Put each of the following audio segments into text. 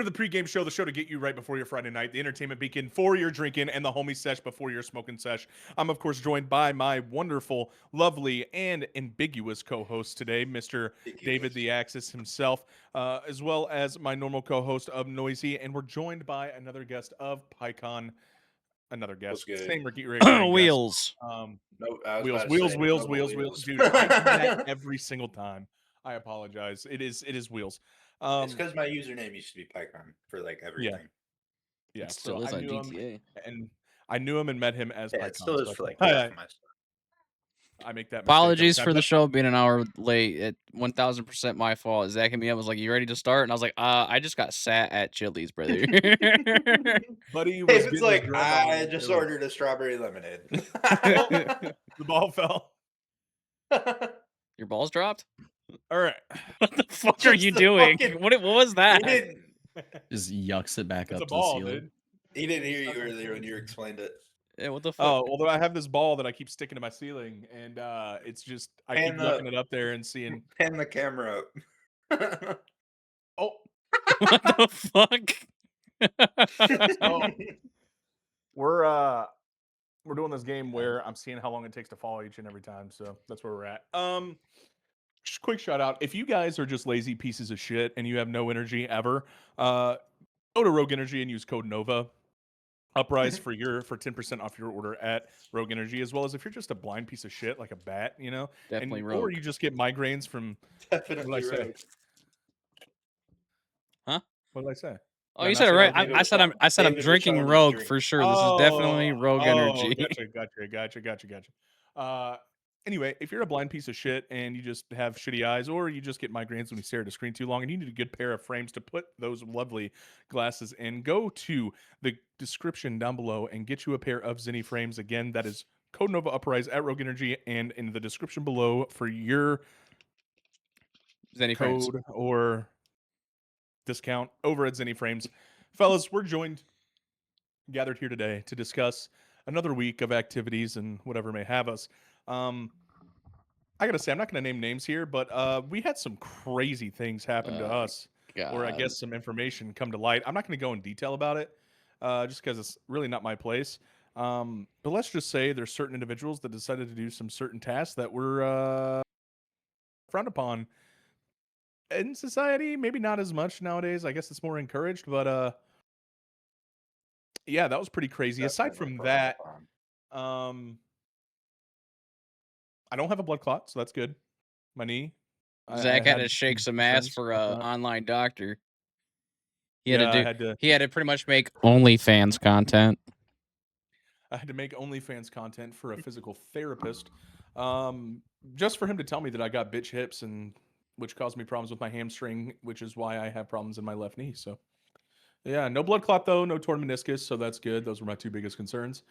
To the pregame show, the show to get you right before your Friday night, the entertainment beacon for your drinking, and the homie sesh before your smoking sesh. I'm, of course, joined by my wonderful, lovely, and ambiguous co-host today, Mr. David the Axis himself, as well as my normal co-host of Noisy, and we're joined by another guest of PyCon, another What's guest, good? same recurring guest. Wheels. No, I was Wheels, about to wheels, say wheels, no wheels, wheels. wheels. Dude, I do that every single time. I apologize. It is wheels. It's because my username used to be Pycon for like Yeah. everything. Yeah, It so still is I on knew him, GTA. and I knew him and met him as Yeah, it PyCon. still is So for like I, half I, of my stuff. I make that mistake every Apologies time. for the But show being an hour late. At 1000% my fault. Zach and me, I was like, "You ready to start?" And I was like, I just got sat at Chili's, brother." Buddy was David's getting his like, grub I on just early. ordered a strawberry lemonade. Oh, the ball fell. Your balls dropped? All right. What the fuck are Just you the doing? fucking- What was he that? didn't. Just yucks it back It's up a to the ball, ceiling. dude. He didn't hear you earlier when you explained it. Yeah, what the fuck? Oh, although I have this ball that I keep sticking to my ceiling, and it's just I keep looking it up there and seeing. Pan the camera up. Oh, What the fuck? so we're doing this game where I'm seeing how long it takes to fall each and every time. So that's where we're at. Just quick shout out. If you guys are just lazy pieces of shit and you have no energy ever, go to Rogue Energy and use code NOVA. Uprise for 10% off your order at Rogue Energy, as well as if you're just a blind piece of shit like a bat, Definitely or Rogue. you just get migraines from Definitely what did I say? Rogue. Huh? What did I say? Oh, Did I you not said it say right. Rogue David I was said telling- I said I'm David was drinking showing his Rogue drink. for sure. This is definitely Rogue Energy. Gotcha. Anyway, if you're a blind piece of shit and you just have shitty eyes, or you just get migraines when you stare at a screen too long, and you need a good pair of frames to put those lovely glasses in, go to the description down below and get you a pair of Zenny frames. Again, that is code Nova Uprise at Rogue Energy, and in the description below for your Zenny frames. code or discount over at Zenny Frames. Fellas, we're gathered here today to discuss another week of activities and whatever may have us. I gotta say, I'm not gonna name names here, but we had some crazy things happen to us, or I God. guess some information come to light. I'm not gonna go in detail about it, just because it's really not my place. But let's just say there's certain individuals that decided to do some certain tasks that were frowned upon in society. Maybe not as much nowadays. I guess it's more encouraged, but yeah, that was pretty crazy. Aside Definitely from frowned that, upon. I don't have a blood clot, so that's good. My knee. Zach had to shake some ass concerns for about a that. online doctor. He Yeah, had to pretty much make OnlyFans content. I had to make OnlyFans content for a physical therapist, just for him to tell me that I got bitch hips, and which caused me problems with my hamstring, which is why I have problems in my left knee. So, yeah, no blood clot though, no torn meniscus, so that's good. Those were my two biggest concerns.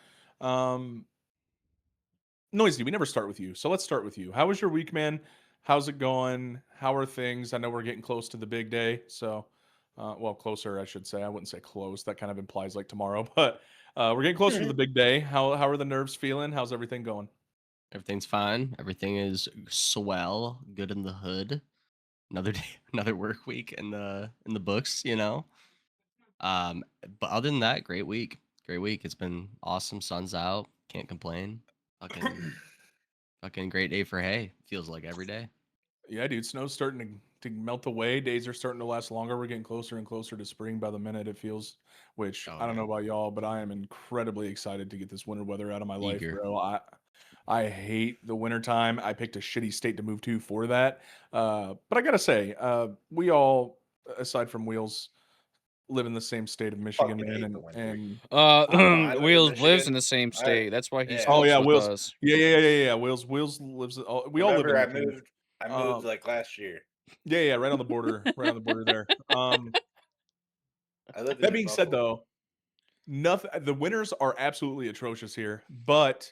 Noisy, we never start with you, so let's start with you. How was your week, man? How's it going? How are things? I know we're getting close to the big day, so well, closer, I should say. I wouldn't say close. That kind of implies like tomorrow, but we're getting closer to the big day. How are the nerves feeling? How's everything going? Everything's fine. Everything is swell. Good in the hood. Another day, another work week in the books. But other than that, great week. Great week. It's been awesome. Sun's out. Can't complain. Fucking great day for hay. Feels like every day. Yeah, dude, snow's starting to melt away. Days are starting to last longer. We're getting closer and closer to spring by the minute, it feels, which Oh, I don't know yeah. about y'all, but I am incredibly excited to get this winter weather out of my life, Eager. bro. I hate the winter time. I picked a shitty state to move to for that. But I gotta say, we all, aside from Wheels, live in the same state of Michigan, Fucking man, hate the winter. and I live in Wheels lives in Michigan. the same state. That's why he's yeah. oh close yeah, with Wheels, us. yeah. Wheels lives. We all live in Remember, I Michigan. moved. I moved like last year. Yeah, right on the border, right on the border there. I lived in That New being said, Buffalo. though, nothing. The winters are absolutely atrocious here, but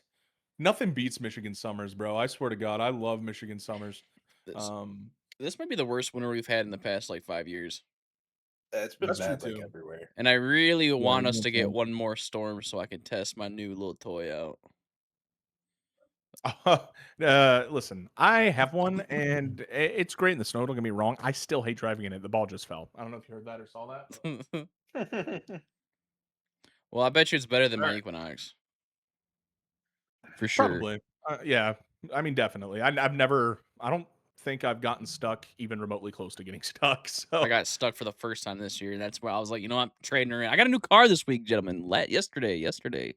nothing beats Michigan summers, bro. I swear to God, I love Michigan summers. This, this might be the worst winter we've had in the past like 5 years. It's been That's true, bad like too. everywhere. And I really want us makes to get sense. one more storm so I can test my new little toy out. Listen, I have one, and it's great in the snow. Don't get me wrong. I still hate driving in it. The ball just fell. I don't know if you heard that or saw that. But... Well, I bet you it's better than All my right. Equinox. For sure. Probably. Yeah. I mean, definitely. I've never. I don't think I've gotten stuck even remotely close to getting stuck. I So got stuck for the first time this year. And that's why I was like, you know, I'm trading her in. I got a new car this week, gentlemen. Yesterday.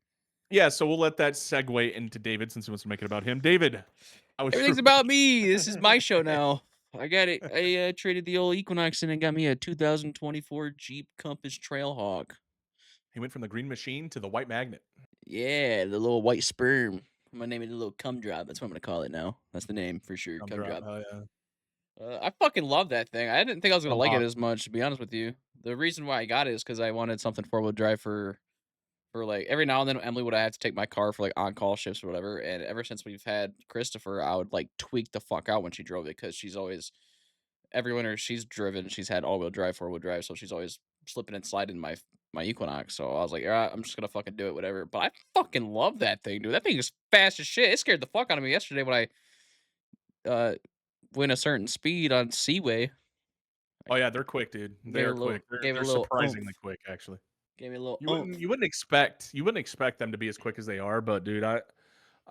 yeah. So we'll let that segue into David since he wants to make it about him. David, how was Everything's your about me. This is my show now. I got it. I traded the old Equinox in and got me a 2024 Jeep Compass Trailhawk. He went from the green machine to the white magnet. Yeah, the little white sperm. I'm gonna name it the little cum drop. That's what I'm gonna call it now. That's the name for sure. Cum drop. Oh yeah. I fucking love that thing. I didn't think I was gonna like it Unlocked. as much, to be honest with you. The reason why I got it is because I wanted something 4-wheel drive for like every now and then Emily would have to take my car for like on call shifts or whatever. And ever since we've had Christopher, I would like tweak the fuck out when she drove it because she's always every winter she's driven, she's had all wheel drive, 4-wheel drive, so she's always slipping and sliding my Equinox. So I was like, yeah, I'm just gonna fucking do it, whatever. But I fucking love that thing, dude. That thing is fast as shit. It scared the fuck out of me yesterday when I went a certain speed on Seaway. Oh yeah, they're quick, dude. Gave it They're a little, quick. They're gave it a they're little surprisingly oomph. quick, actually. Gave me a little You wouldn't oomph. you wouldn't expect them to be as quick as they are, but dude, I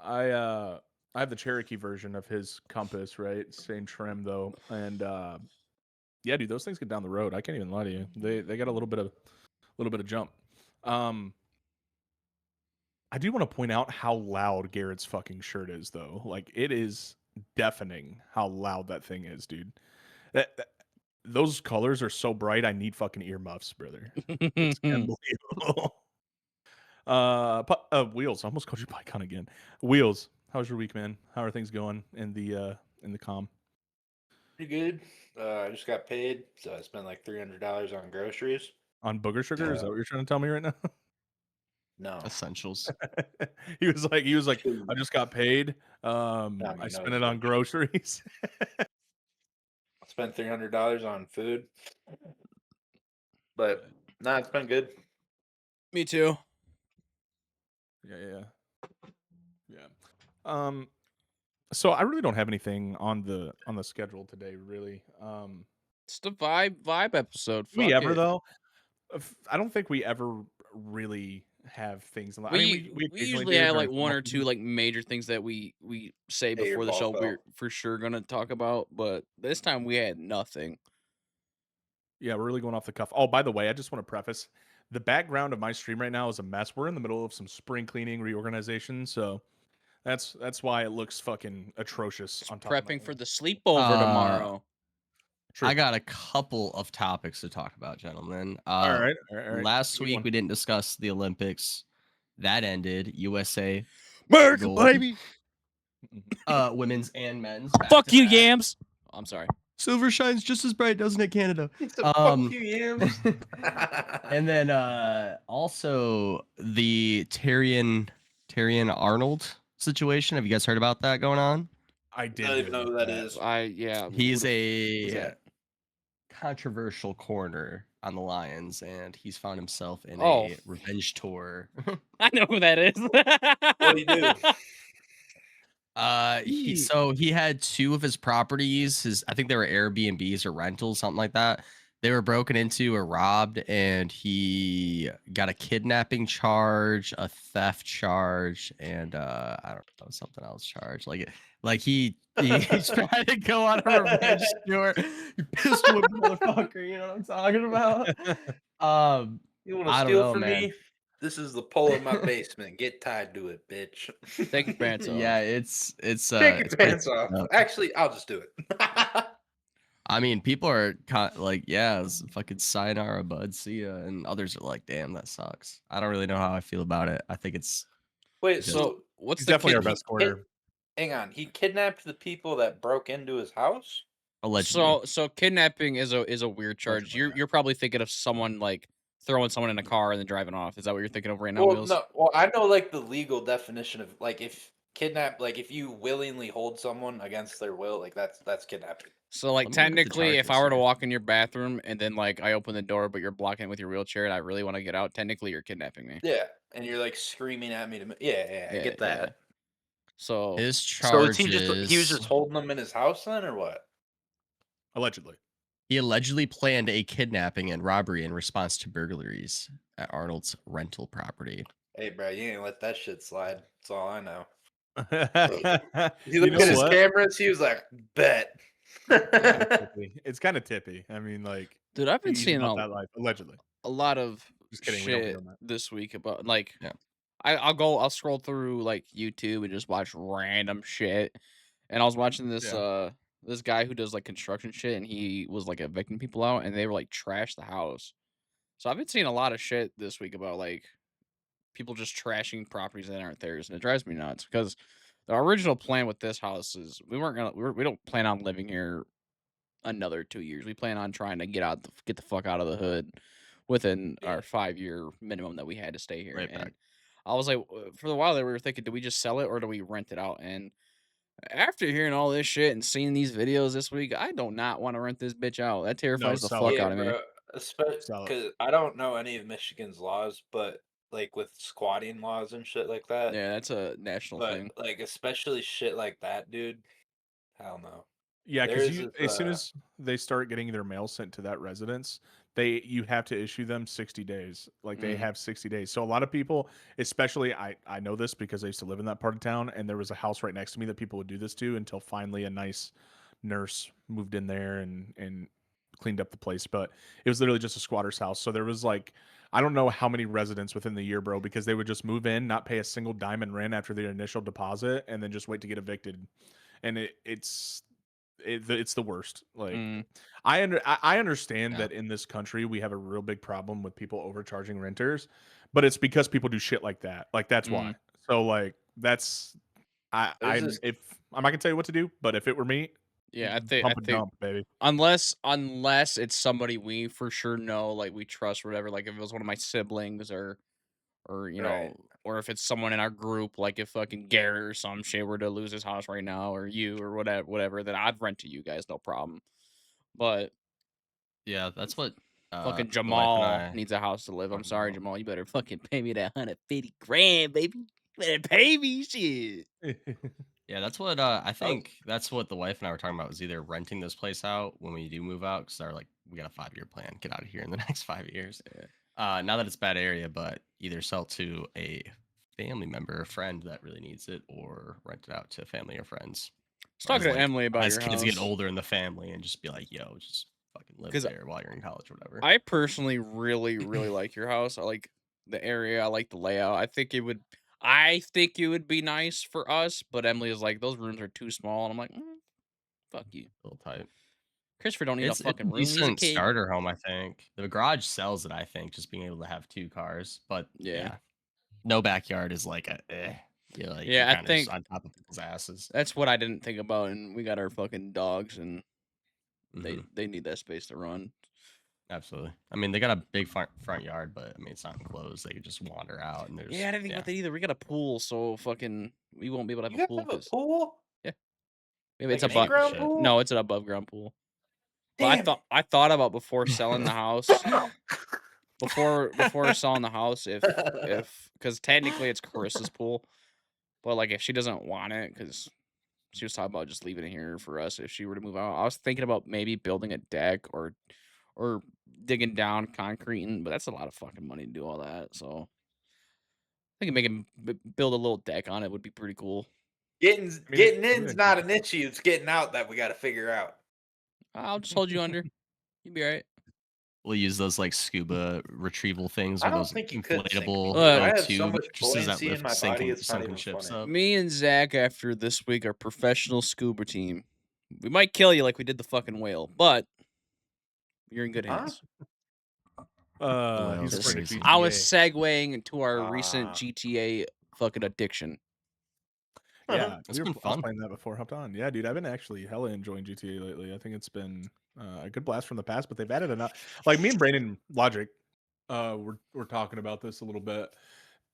I have the Cherokee version of his Compass, right? Same trim though, and yeah, dude, those things get down the road. I can't even lie to you. They got a little bit of jump. Um, I do want to point out how loud Garrett's fucking shirt is, though. Like it is deafening how loud that thing is, dude. That those colors are so bright. I need fucking earmuffs, brother. It's unbelievable. Wheels. I almost called you PyCon again. Wheels. How's your week, man? How are things going in the com? Pretty good. I just got paid, so I spent like $300 on groceries. On booger sugar? Is that what you're trying to tell me right now? No, Essentials. He was like, I Food. just got paid. Down I your spent nose, it on bitch. groceries. I spent $300 on food, but nah, it's been good. Me too. Yeah. So I really don't have anything on the schedule today, really. It's the vibe episode. Do we Fuck ever it. though? I don't think we ever really have things. I mean, we We occasionally usually do have during like one football or two season. like major things that we say Hey, your before the ball show fell. we're for sure gonna talk about, but this time we had nothing. Yeah, we're really going off the cuff. Oh, by the way, I just want to preface the background of my stream right now is a mess. We're in the middle of some spring cleaning reorganization, so that's why it looks fucking atrocious Just on top of my prepping for head. the sleepover Uh, tomorrow. True. I got a couple of topics to talk about, gentlemen. All right. Last Give me week one. we didn't discuss the Olympics. That ended. USA America, gold. baby. Women's and men's. Fuck back to you, back. yams. I'm sorry. Silver shines just as bright, doesn't it, Canada? It's a fuck you, yams. And then also the Tyrion Arnold situation. Have you guys heard about that going on? I I did don't hear even know about who that that. is. Yeah. He's who's a that? controversial corner on the Lions, and he's found himself in Oh. a revenge tour. I know who that is. What do you do? He had two of his properties. I think they were Airbnbs or rentals, something like that. They were broken into or robbed, and he got a kidnapping charge, a theft charge, and I don't know, something else charge. He's trying to go on a revenge tour. You pistol whip motherfucker, you know what I'm talking about? You want to I don't steal know, from man. me? This is the pole in my basement. Get tied to it, bitch. Take your pants off. Yeah, it's Take your it's pretty pants off. fucked up. Actually, I'll just do it. I mean, people are like, yeah, it's fucking sayonara, bud. See ya. And others are like, damn, that sucks. I don't really know how I feel about it. I think it's Wait, just so What's He's the definitely kid? our best corner. hang on. He kidnapped the people that broke into his house? allegedly. So kidnapping is a weird charge. Allegedly, yeah. You're probably thinking of someone like throwing someone in a car and then driving off. Is that what you're thinking of right now, Well, Wheels? no. Well, I know like the legal definition of like if kidnap, like if you willingly hold someone against their will, like that's kidnapping. So like Let me look at the technically, if I charges were to here. walk in your bathroom and then like I open the door, but you're blocking it with your wheelchair, and I really want to get out, technically you're kidnapping me. Yeah, and you're like screaming at me to. Yeah, I Yeah, get yeah. that. So His So is he was charges. just holding them in his house then, or what? Allegedly. He allegedly planned a kidnapping and robbery in response to burglaries at Arnold's rental property. Hey, bro, you ain't let that shit slide. That's all I know. He You looked know at his what? cameras. He was like, "Bet." It's kind of tippy. I mean, like, dude, I've been he's seeing about that life, allegedly. a lot of Just kidding. We don't shit condone that. this week about like Yeah. I'll scroll through like YouTube and just watch random shit. And I was watching this Yeah. this guy who does like construction shit, and he was like evicting people out, and they were like trash the house. So I've been seeing a lot of shit this week about like people just trashing properties that aren't theirs, and it drives me nuts because the original plan with this house is we don't plan on living here another 2 years. We plan on trying to get the fuck out of the hood within Yeah. our 5-year minimum that we had to stay here. Right And back. I was like, for a while there, we were thinking, do we just sell it or do we rent it out? And after hearing all this shit and seeing these videos this week, I do not want to rent this bitch out. That terrifies the sell fuck it. out of me. bro. Especially Sell it. because I don't know any of Michigan's laws, but like with squatting laws and shit like that. Yeah, that's a national But thing. like especially shit like that, dude. Hell no. Yeah, because There's you this, as soon as they start getting their mail sent to that residence, you have to issue them 60 days. Like they Mm. have 60 days. So a lot of people, especially I know this because I used to live in that part of town, and there was a house right next to me that people would do this to until finally a nice nurse moved in there and cleaned up the place. But it was literally just a squatter's house. So there was like I don't know how many residents within the year, bro, because they would just move in, not pay a single dime in rent after their initial deposit, and then just wait to get evicted. And it's the worst. Like Mm. I understand Yeah. that in this country we have a real big problem with people overcharging renters, but it's because people do shit like that. Like that's why. So like that's There's I'm this- if I'm not gonna tell you what to do, but if it were me, Yeah, I think pump a dump, baby. unless it's somebody we for sure know, like we trust, or whatever. Like if it was one of my siblings, or you Right. know, or if it's someone in our group, like if fucking Garrett or some shit were to lose his house right now, or you or whatever, then I'd rent to you guys, no problem. But Yeah, that's what fucking the wife and Jamal I needs a house to live. I'm talked sorry, about. Jamal. You better fucking pay me that 150 grand, baby. You better pay me shit. Yeah, that's what I think. That's what the wife and I were talking about. Was either renting this place out when we do move out, because they're like, we got a 5-year plan, get out of here in the next 5 years. Now that it's a bad area, but either sell to a family member, a friend that really needs it, or rent it out to family or friends. I was talking to Like, Emily about as your kids house. get older in the family, and just be like, yo, just fucking live 'Cause there while you're in college or whatever. I personally really, really like your house. I like the area. I like the layout. I think it would be nice for us, but Emily is like, those rooms are too small. And I'm like, fuck you. A little tight. Christopher don't need a It's a fucking room. He's a decent kid. starter home, I think. The garage sells it, I think, just being able to have 2 cars. But Yeah. no backyard is like a You're like, Yeah, you're I kind of just think- on top of people's asses. That's what I didn't think about. And we got our fucking dogs, and Mhm. they need that space to run. Absolutely. I mean, they got a big front yard, but I mean, it's not enclosed. They could just wander out, and there's Yeah, I didn't think about that either. We got a pool, so fucking we won't be able to have You a guys pool. have a 'Cause pool? maybe it's Like a an in-ground shit. pool? No, it's an above ground pool. But Damn it. I thought about before selling the house. before selling the house, if because technically it's Chris's pool, but like if she doesn't want it, because she was talking about just leaving it here for us if she were to move out. I was thinking about maybe building a deck or digging down concreting, but that's a lot of fucking money to do all that. So I think making build a little deck on it would be pretty cool. Getting mean, in's not an issue. It's getting out that we got to figure out. I'll just hold you under. You'll be all right. We'll use those like scuba retrieval things, I or don't those think you could sink me, inflatable dude. I little have so tube much mattresses that buoyancy in lift my body, it's not even ships funny. up. Me and Zach after this week are professional scuba team. We might kill you like we did the fucking whale, but you're in good Huh? hands. He's Just- afraid of crazy. I was GTA. segueing into our recent Ah. GTA fucking addiction. Yeah, It's I been was fun. playing that before I hopped on. Yeah, dude, I've been actually hella enjoying GTA lately. I think it's been a good blast from the past, but they've added enough. Like me and Brandon Logic, we're talking about this a little bit.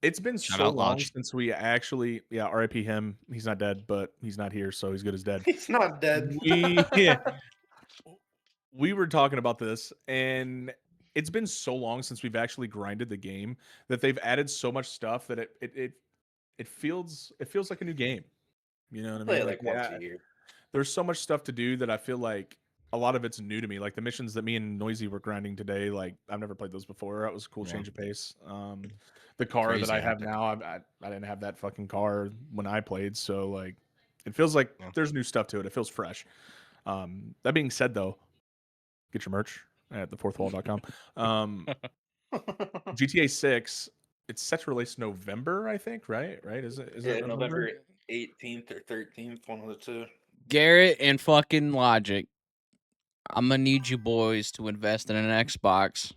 It's been Shout so out long Lodge. since we actually, yeah, RIP him. He's not dead, but he's not here, so he's good as dead. He's not dead. We were talking about this, and it's been so long since we've actually grinded the game that they've added so much stuff that it feels like a new game. You know what I Play mean? it Like, like once a year. there's so much stuff to do that I feel like a lot of it's new to me. Like the missions that me and Noisy were grinding today, like I've never played those before. That was a cool Yeah. change of pace. The car that Crazy I have hectic. now, I didn't have that fucking car when I played, so like it feels like Yeah. there's new stuff to it. It feels fresh. That being said, though, get your merch at thefourthwall.com. GTA 6, it's set to release November, I think, right? Right? Is it Yeah, November? November 18th or 13th, one of the two. Garrett and fucking Logic, I'm gonna need you boys to invest in an Xbox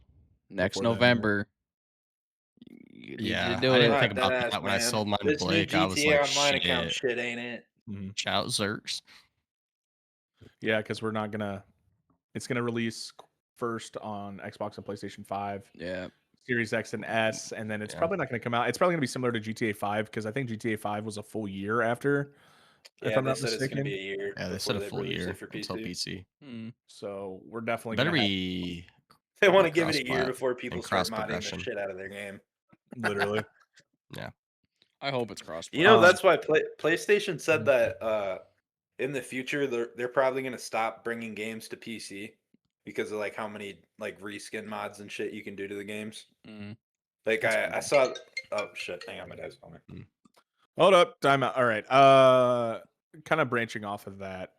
next Before then, right? November. You need Yeah, to do I didn't it. think about Deadass, that when I man. sold mine to This new Blake. I was GTA like, Online account shit. shit, ain't it? Mhm. Shout Zerks. Yeah, because we're not gonna. It's gonna release first on Xbox and PlayStation 5, Yeah. Series X and S, and then it's Yeah. probably not gonna come out. It's probably gonna be similar to GTA 5 because I think GTA 5 was a full year after, if Yeah, I'm they not said it's gonna mistaken. be a year Yeah, they said before a they full release year it for until PC. PC. Hmm. So we're definitely Better gonna have, be They want to be give it a year cross-plat before and people start modding the cross-progression. shit out of their game. literally. Yeah. I hope it's cross. You know, Um, that's why PlayStation said that in the future they're probably gonna stop bringing games to PC because of like how many like reskin mods and shit you can do to the games. Mm. Like That's I saw. Oh shit! Hang on, my dad's calling me. Hold up, time out. All right. Kind of branching off of that.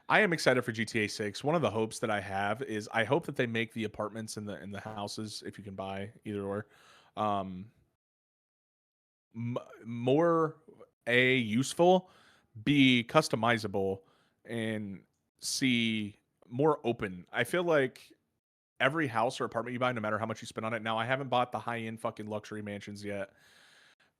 I am excited for GTA 6. One of the hopes that I have is I hope that they make the apartments and the houses, if you can buy either or, um, more useful, b customizable, and c more open. I feel like every house or apartment you buy, no matter how much you spend on it. Now, I haven't bought the high end fucking luxury mansions yet,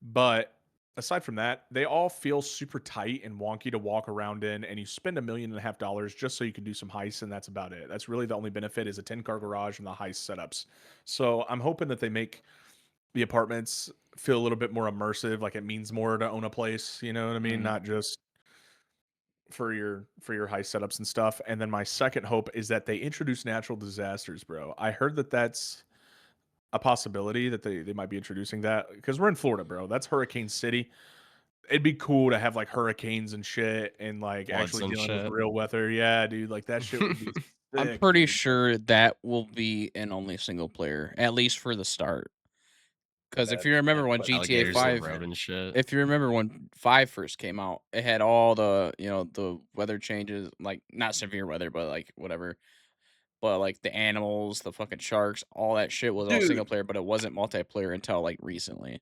but aside from that, they all feel super tight and wonky to walk around in, and you spend $1.5 million just so you can do some heists, and that's about it. That's really the only benefit is a 10-car garage and the heist setups. So I'm hoping that they make the apartments feel a little bit more immersive, like it means more to own a place, you know what I mean? Mhm. Not just for your heist setups and stuff. And then my second hope is that they introduce natural disasters, bro. I heard that that's a possibility that they might be introducing that because we're in Florida, bro. That's Hurricane City. It'd be cool to have like hurricanes and shit and like Floods actually and dealing with shit. real weather. Yeah, dude, like that shit would be I'm sick, pretty dude. sure that will be an only single player, at least for the start. Because if you remember when GTA Alligators in the 5, road and shit. if you remember when 5 first came out, it had all the, the weather changes, like not severe weather, but like whatever. But like the animals, the fucking sharks, all that shit was all single Dude, player, but it wasn't multiplayer until like recently.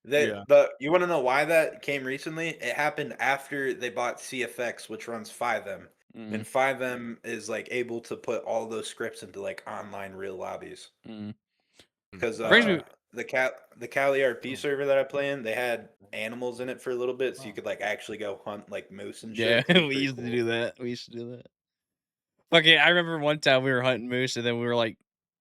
Yeah. you want to know why that came recently? It happened after they bought CFX, which runs 5M, Mm, and 5M is like able to put all those scripts into like online real lobbies. mm. Because Brings me, the Cali RP server that I play in, they had animals in it for a little bit, so you could like actually go hunt like moose and yeah, shit. It was we pretty used to cool. do that. We used to do that. Okay, I remember one time we were hunting moose, and then we were like,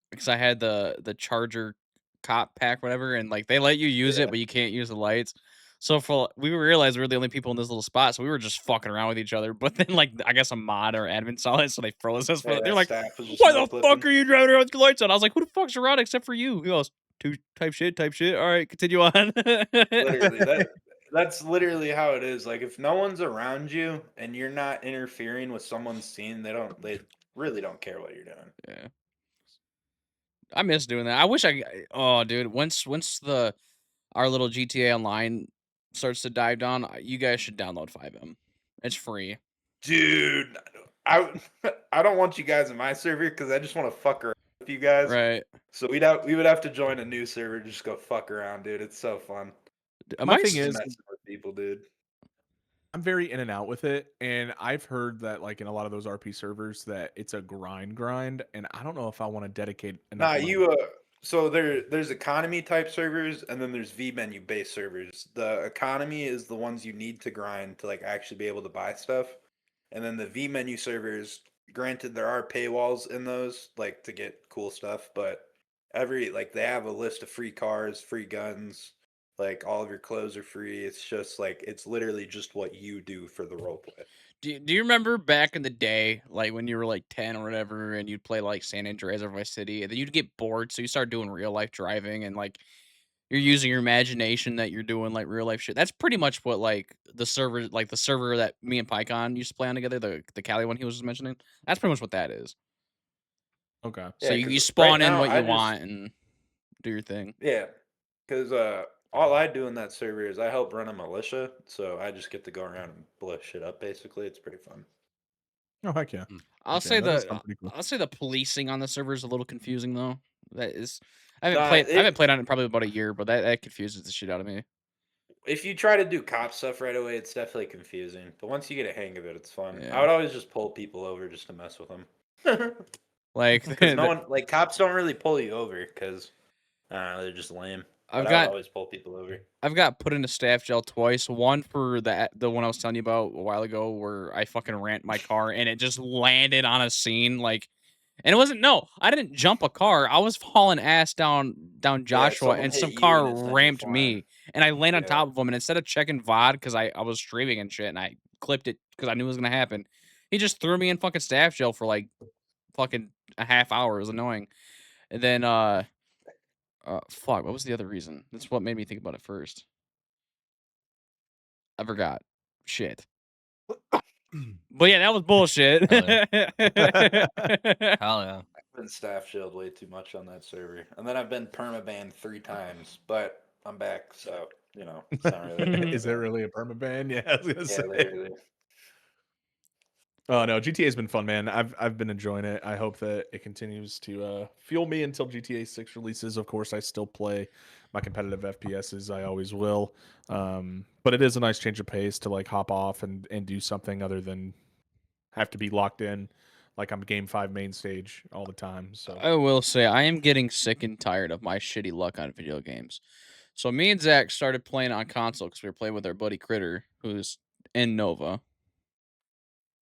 because I had the Charger cop pack, whatever, and like they let you use Yeah, it, but you can't use the lights. So for we realized we were the only people in this little spot, so we were just fucking around with each other. But then like I guess a mod or admin saw it, so they froze us. yeah, They're that like, staff was just "Why no the fuck clipping. are you driving around with your lights on?" I was like, "Who the fuck's around except for you?" He goes, "Two type shit, type shit. All right, continue on." Literally, that's literally how it is. Like if no one's around you and you're not interfering with someone's scene, they really don't care what you're doing. Yeah, I miss doing that. I wish Oh, dude, once the our little GTA Online starts to dive down, you guys should download 5M. It's free. Dude, I I don't want you guys in my server because I just want to fuck around with you guys. Right. So we would have to join a new server to just go fuck around, dude. It's so fun. Am My I thing Just is, messing with people, dude. I'm very in and out with it, and I've heard that like in a lot of those RP servers that it's a grind, and I don't know if I want to dedicate enough Nah, money. so there's economy type servers and then there's V menu based servers. The economy is the ones you need to grind to like actually be able to buy stuff. And then the V menu servers, granted there are paywalls in those like to get cool stuff, but they have a list of free cars, free guns, like all of your clothes are free. It's just like it's literally just what you do for the roleplay. do you remember back in the day, like when you were like 10 or whatever, and you'd play like San Andreas or Vice City, and then you'd get bored, so you start doing real life driving, and like you're using your imagination that you're doing like real life shit. That's pretty much what like the server that me and PyCon used to play on together, the Cali one he was just mentioning. That's pretty much what that is. Okay. So Yeah, you because right spawn in now what I you just want and do your thing. yeah, because all I do in that server is I help run a militia, so I just get to go around and blow shit up. Basically, it's pretty fun. Oh heck yeah. I'll Heck yeah, say that does sound pretty cool. I'll say the policing on the server is a little confusing though. That is I haven't Nah, played I haven't played on it probably about a year, but that confuses the shit out of me. if you try to do cop stuff right away, it's definitely confusing. But once you get a hang of it, it's fun. I Yeah. would always just pull people over just to mess with them. Like Because no one, like cops don't really pull you over because I don't know, they're just lame. I've But I would got always pull people over. I've got put into staff jail twice. One for the one I was telling you about a while ago where I fucking ran my car and it just landed on a scene like and it wasn't no, I didn't jump a car. I was hauling ass down Yeah, Joshua someone and hit some you car and it sent you ramped flying. me and I landed on Yeah. top of him and instead of checking VOD because I was streaming and shit and I clipped it because I knew it was gonna happen, he just threw me in fucking staff jail for like fucking a half hour. It was annoying. And then fuck, what was the other reason? That's what made me think about it first. I forgot. Shit. But yeah, that was bullshit. Hell Hell yeah. I've been staff shielded way too much on that server. And then I've been permabanned 3 times, but I'm back, so, you know, it's not really that big Is of a it really a permaban? Yeah, I was gonna Yeah, say. literally. Oh no, GTA's been fun, man. I've been enjoying it. I hope that it continues to fuel me until GTA 6 releases. Of course, I still play my competitive FPSs. I always will. But it is a nice change of pace to like hop off and do something other than have to be locked in like I'm game 5 main stage all the time. So I will say I am getting sick and tired of my shitty luck on video games. So me and Zach started playing on console because we were playing with our buddy Critter, who's in Nova.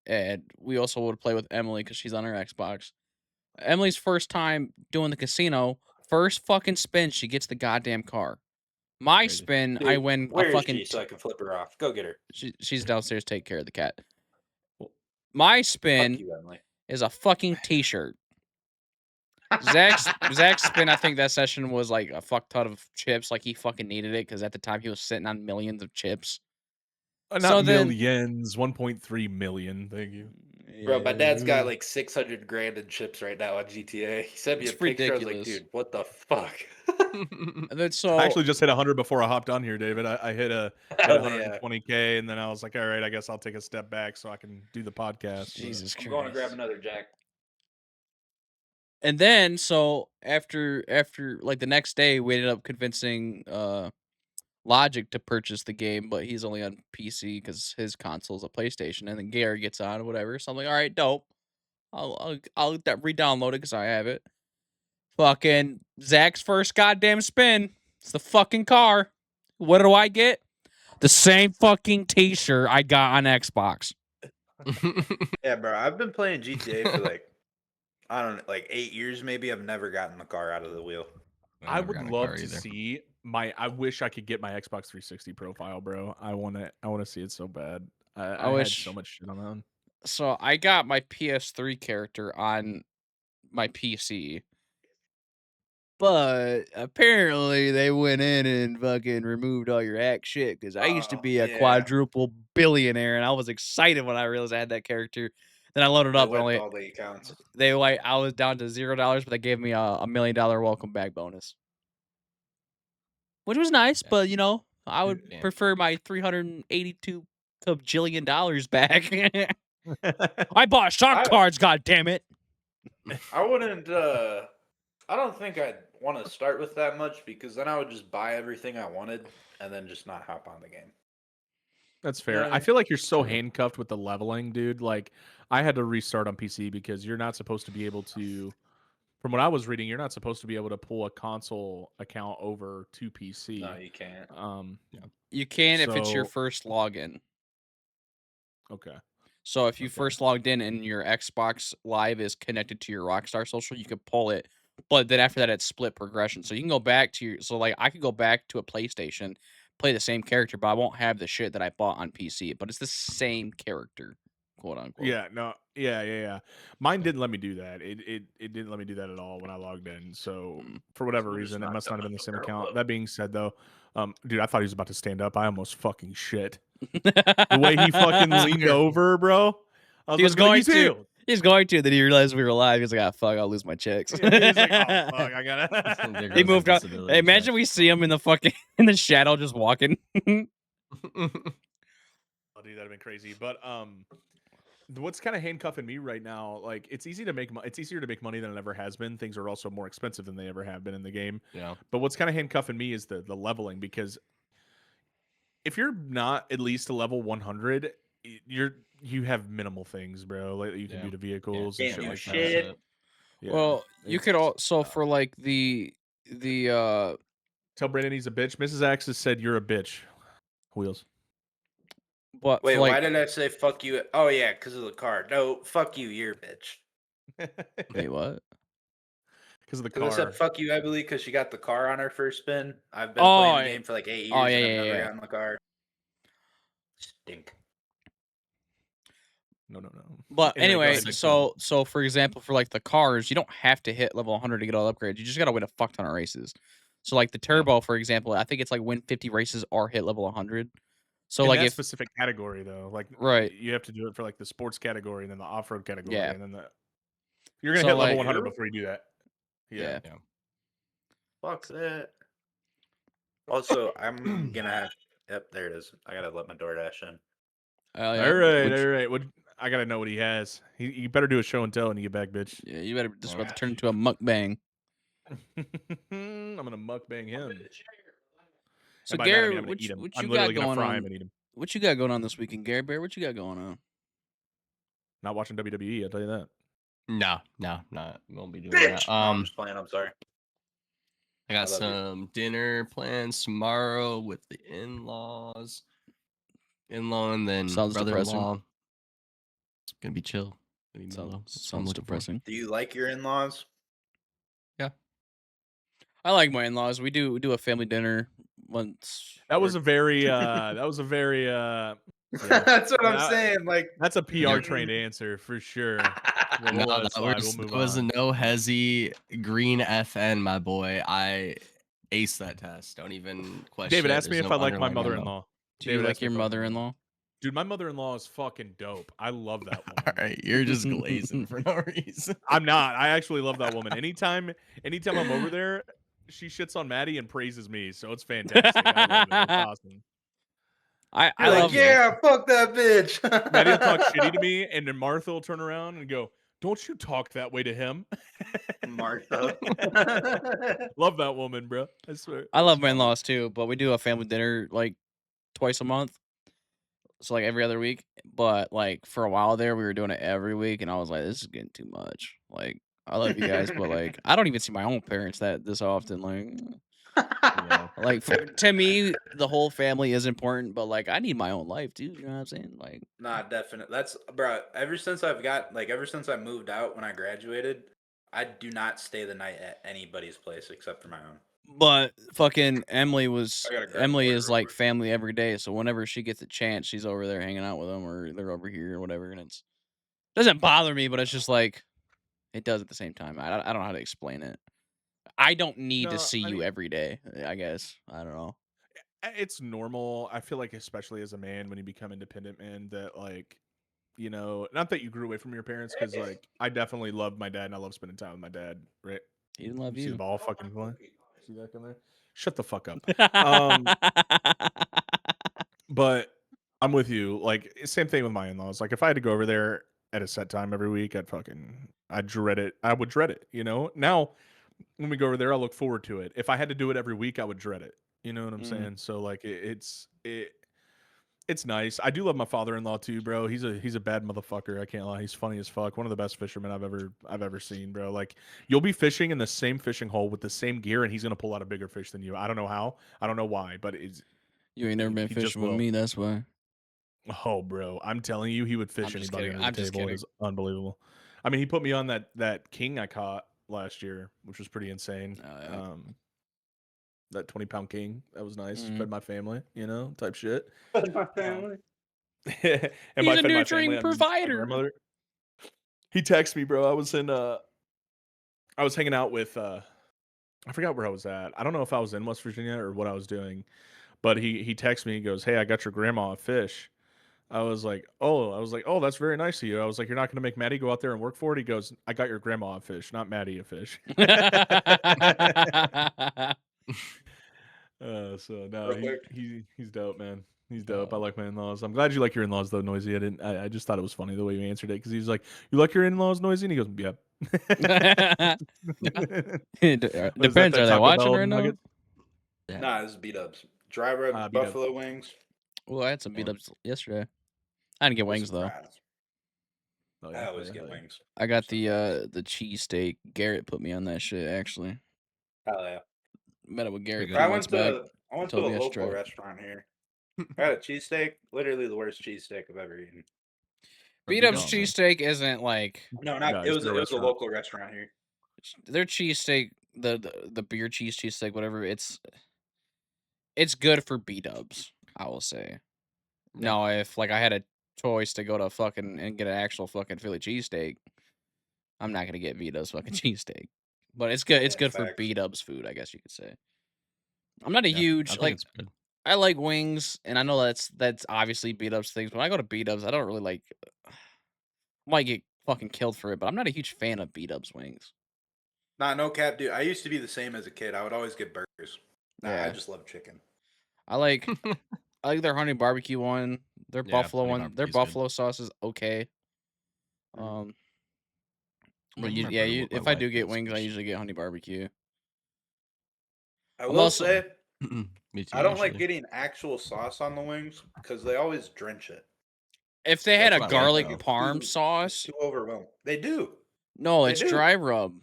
And we also would play with Emily because she's on her Xbox. Emily's first time doing the casino, first fucking spin, she gets the goddamn car. My Crazy. spin, I Dude, win a where is fucking. she so I can flip her off? Go get her. She's downstairs. Take care of the cat. My Fuck spin you, Emily. is a fucking T-shirt. Zach's spin, I think that session was like a fuck ton of chips. Like he fucking needed it because at the time he was sitting on millions of chips. not So then- millions, 1.3 million. Thank you. Bro, my dad's got like 600 grand in chips right now on GTA. He sent me It's a picture. I was like, ridiculous. dude, what the fuck? And then so I actually just hit 100 before I hopped on here, David. I hit Hell yeah. 120K, and then I was like, all right, I guess I'll take a step back so I can do the podcast. Jesus I'm Christ. going to grab another Jack. And then so after like the next day we ended up convincing Logic to purchase the game, but he's only on PC because his console's a PlayStation. And then Gary gets on or whatever. So I'm like, all right, dope. I'll re-download it because I have it. Fucking Zach's first goddamn spin. It's the fucking car. What do I get? The same fucking T-shirt I got on Xbox. Yeah, bro. I've been playing GTA for like, I don't know, like 8 years maybe. I've never gotten the car out of the wheel. I never would got a love car to either. see I wish I could get my Xbox 360 profile, bro. I want to see it so bad. I had wish- so much shit on that. So I got my PS3 character on my PC. But apparently they went in and fucking removed all your hack shit because I used to Oh, be a yeah. quadruple billionaire and I was excited when I realized I had that character. Then I loaded They up and wiped only all the accounts. I was down to $0, but they gave me a $1 million welcome back bonus, which was nice. Yeah. But you know, I would Damn. prefer my $382 bajillion back. I bought shark cards. God damn it! I wouldn't, I don't think I'd want to start with that much because then I would just buy everything I wanted and then just not hop on the game. That's fair. Yeah, I feel like you're so true. handcuffed with the leveling, dude. Like I had to restart on PC because you're not supposed to be able to. From what I was reading, you're not supposed to be able to pull a console account over to PC. No, you can't. You can if it's your So- first login. Okay. So if you Okay. first logged in and your Xbox Live is connected to your Rockstar social, you could pull it. But then after that, it's split progression. So you can go back to your. So like I could go back to a PlayStation, play the same character, but I won't have the shit that I bought on PC. But it's the same character, quote unquote. Yeah, no, yeah. Mine didn't let me do that. It didn't let me do that at all when I logged in. So for whatever Someone just reason, it knocked must on not have my been the same door. account. Hello. That being said, though, dude, I thought he was about to stand up. I almost fucking shit. The way he fucking leaned over, bro. I was He was about to be like, going he's to. healed. He's going to. Then he realized we were live. He was like, "Ah, fuck! I'll lose my checks." Yeah, he's like, oh fuck, I gotta. There He goes moved the out. disability Hey, imagine checks. we see him in the fucking in the shadow just walking. Oh, dude, that'd have been crazy. But what's kind of handcuffing me right now? Like, it's easy to make. It's easier to make money than it ever has been. Things are also more expensive than they ever have been in the game. Yeah. But what's kind of handcuffing me is the leveling, because if you're not at least a level 100, you have minimal things, bro. Like you can Yeah. do to vehicles Yeah. and shit Can't do like shit. that. Yeah. Well, you could It's- also for like the tell Brandon he's a bitch. Mrs. Axis said you're a bitch. Wheels. what Wait, for like why did I say fuck you? Oh yeah, because of the car. No, fuck you, you're a bitch. wait what? Because of the Because I car. said fuck you, Emily, because she got the car on her first spin. I've been Oh, playing the game for like 8 years oh, and yeah, I've yeah, never yeah. gotten the car. Stink. No. But Anyway, go anyway, ahead, Nick. so for example, for like the cars, you don't have to hit level 100 to get all the upgrades. You just gotta win a fuck ton of races. So like the turbo, for example, I think it's like win 50 races or hit level 100. So in like that if specific category, though, like right, you have to do it for like the sports category and then the off-road category, yeah, and then you're gonna so hit level like 100 before you do that. yeah. Fuck that. Also, I'm gonna have. Yep, there it is. I gotta let my DoorDash in. Oh yeah, All right, Would you- all right. I gotta know what he has. You better do a show and tell when you get back, bitch. yeah, you better just about to Alright. turn into a mukbang. I'm gonna mukbang him. So And by that I Gary, mean I'm gonna eat him. what I'm you literally got gonna going fry him on? and eat him. What you got going on this weekend, Gary Bear? What you got going on? Not watching WWE. I'll tell you that. No, not won't be doing Bitch! that. No, I'm just playing. I'm sorry. I got I love you. some dinner plans tomorrow with the in-laws. In-law and then Sounds depressing. brother-in-law. It's gonna be chill. Gonna be mellow. That's what I'm Sounds looking for. depressing. Do you like your in-laws? Yeah. I like my in-laws. We do a family dinner once. That was or- a very yeah. That's what I'm That- saying. Like, That's a PR mm. trained answer for sure. But No, we'll let it that slide. was, We'll move that was a on. no hezzy green FN, my boy. I aced that test. Don't even question. David, it. ask me There's if no I like my underlying ammo. mother-in-law. Do you David, like ask me your if I like my mother-in-law? Dude, my mother-in-law is fucking dope. I love that woman. All right, you're just glazing for no reason. I'm not. I actually love that woman. Anytime I'm over there, she shits on Maddie and praises me. So it's fantastic. I love it. It's awesome. I You're like, love yeah, fuck that bitch. Maddie will talk shitty to me, and then Martha will turn around and go, "Don't you talk that way to him." Martha. Love that woman, bro. I swear. I love It's my funny. in-laws too, but we do a family dinner like twice a month. So like every other week. But like for a while there we were doing it every week and I was like, this is getting too much. Like I love you guys, but like I don't even see my own parents that this often. Yeah. Like to me, the whole family is important, but like I need my own life too. You know what I'm saying? Like Nah, definitely. That's bro. Ever since I moved out when I graduated, I do not stay the night at anybody's place except for my own. but fucking I gotta grab Emily water is real like quick. family every day. So whenever she gets a chance, she's over there hanging out with them or they're over here or whatever. And doesn't bother me, but it's just like it does at the same time. I don't know how to explain it. I don't need to No, see I you mean, every day. I guess I don't know. it's normal. I feel like, especially as a man, when you become independent, man, that like, not that you grew away from your parents, because like I definitely loved my dad and I love spending time with my dad. Right? He didn't love You see the you. ball fucking fly? See that come there? Shut the fuck up. But I'm with you. Like same thing with my in-laws. Like if I had to go over there at a set time every week, I'd dread it. I would dread it. Now when we go over there, I look forward to it. If I had to do it every week, I would dread it. You know what I'm Mm. saying? So like it's nice. I do love my father-in-law too, bro. He's a bad motherfucker. I can't lie. He's funny as fuck. One of the best fishermen I've ever seen, bro. Like you'll be fishing in the same fishing hole with the same gear, and he's gonna pull out a bigger fish than you. I don't know how. I don't know why, but You ain't never been he just fishing with will. me. That's why. Oh, bro, I'm telling you, he would fish just anybody kidding. under the I'm just table. It kidding. was unbelievable. I mean, he put me on that king I caught last year, which was pretty insane. Oh, yeah. That 20-pound king, that was nice. Mhm. Fed my family, type shit. My family. and He's by a fed my family, nurturing I mean my provider. grandmother. He texted me, bro. I was hanging out with I forgot where I was at. I don't know if I was in West Virginia or what I was doing, but he texted me. He goes, "Hey, I got your grandma a fish." I was like, "Oh, that's very nice of you." I was like, "You're not going to make Maddie go out there and work for it?" He goes, "I got your grandma a fish, not Maddie a fish." So no, Real quick. he's dope, man. He's dope. I like my in-laws. I'm glad you like your in-laws though, Noisy. I just thought it was funny the way you answered it because he's like, "You like your in-laws, Noisy?" And he goes, "Yep." What is that? Depends. That Are they Taco watching Bell right now? nuggets? Yeah. Nah, this is B-dubs. Dry rub B-dub. buffalo wings. Well, I had some beat ups yesterday. I didn't get with wings some though. fries. Oh, I yeah, always hell get yeah. wings. I got So the cheesesteak. Garrett put me on that shit. Actually, hell yeah. met up with Garrett good. a few I months went back. to I went to told a me I should local try it. restaurant here. I had a cheesesteak, literally the worst cheesesteak I've ever eaten. For Beat Up's B-dubs, man. cheesesteak isn't like No, not No, it it's was in a it was a restaurant. local restaurant here. their cheesesteak. The beer cheesesteak, whatever. It's good for B Dubs. I will say. Yeah. No, if like I had a choice to go to fucking and get an actual fucking Philly cheesesteak, I'm not gonna get Vito's fucking cheesesteak. But it's good. It's Yeah, good for facts. B Dubs food, I guess you could say. I'm not a Yeah, I huge think like. it's good. I like wings, and I know that's obviously B Dubs things. When I go to B Dubs, I don't really like. I might get fucking killed for it, but I'm not a huge fan of B Dubs wings. Nah, no cap, dude. I used to be the same as a kid. I would always get burgers. Nah, I Yeah. just love chicken. I like their honey barbecue one, their Yeah, buffalo honey one, their barbecue's good. buffalo sauce is okay. Mhm. But I'm you, gonna yeah, burger what my if I wife do get makes wings, I first. usually get honey barbecue. I I'm will also- say Me too. I don't like usually. getting actual sauce on the wings because they always drench it. If they had That's a what I like, garlic though. parm It's sauce, too overwhelming. They do, no, they it's do. dry rub.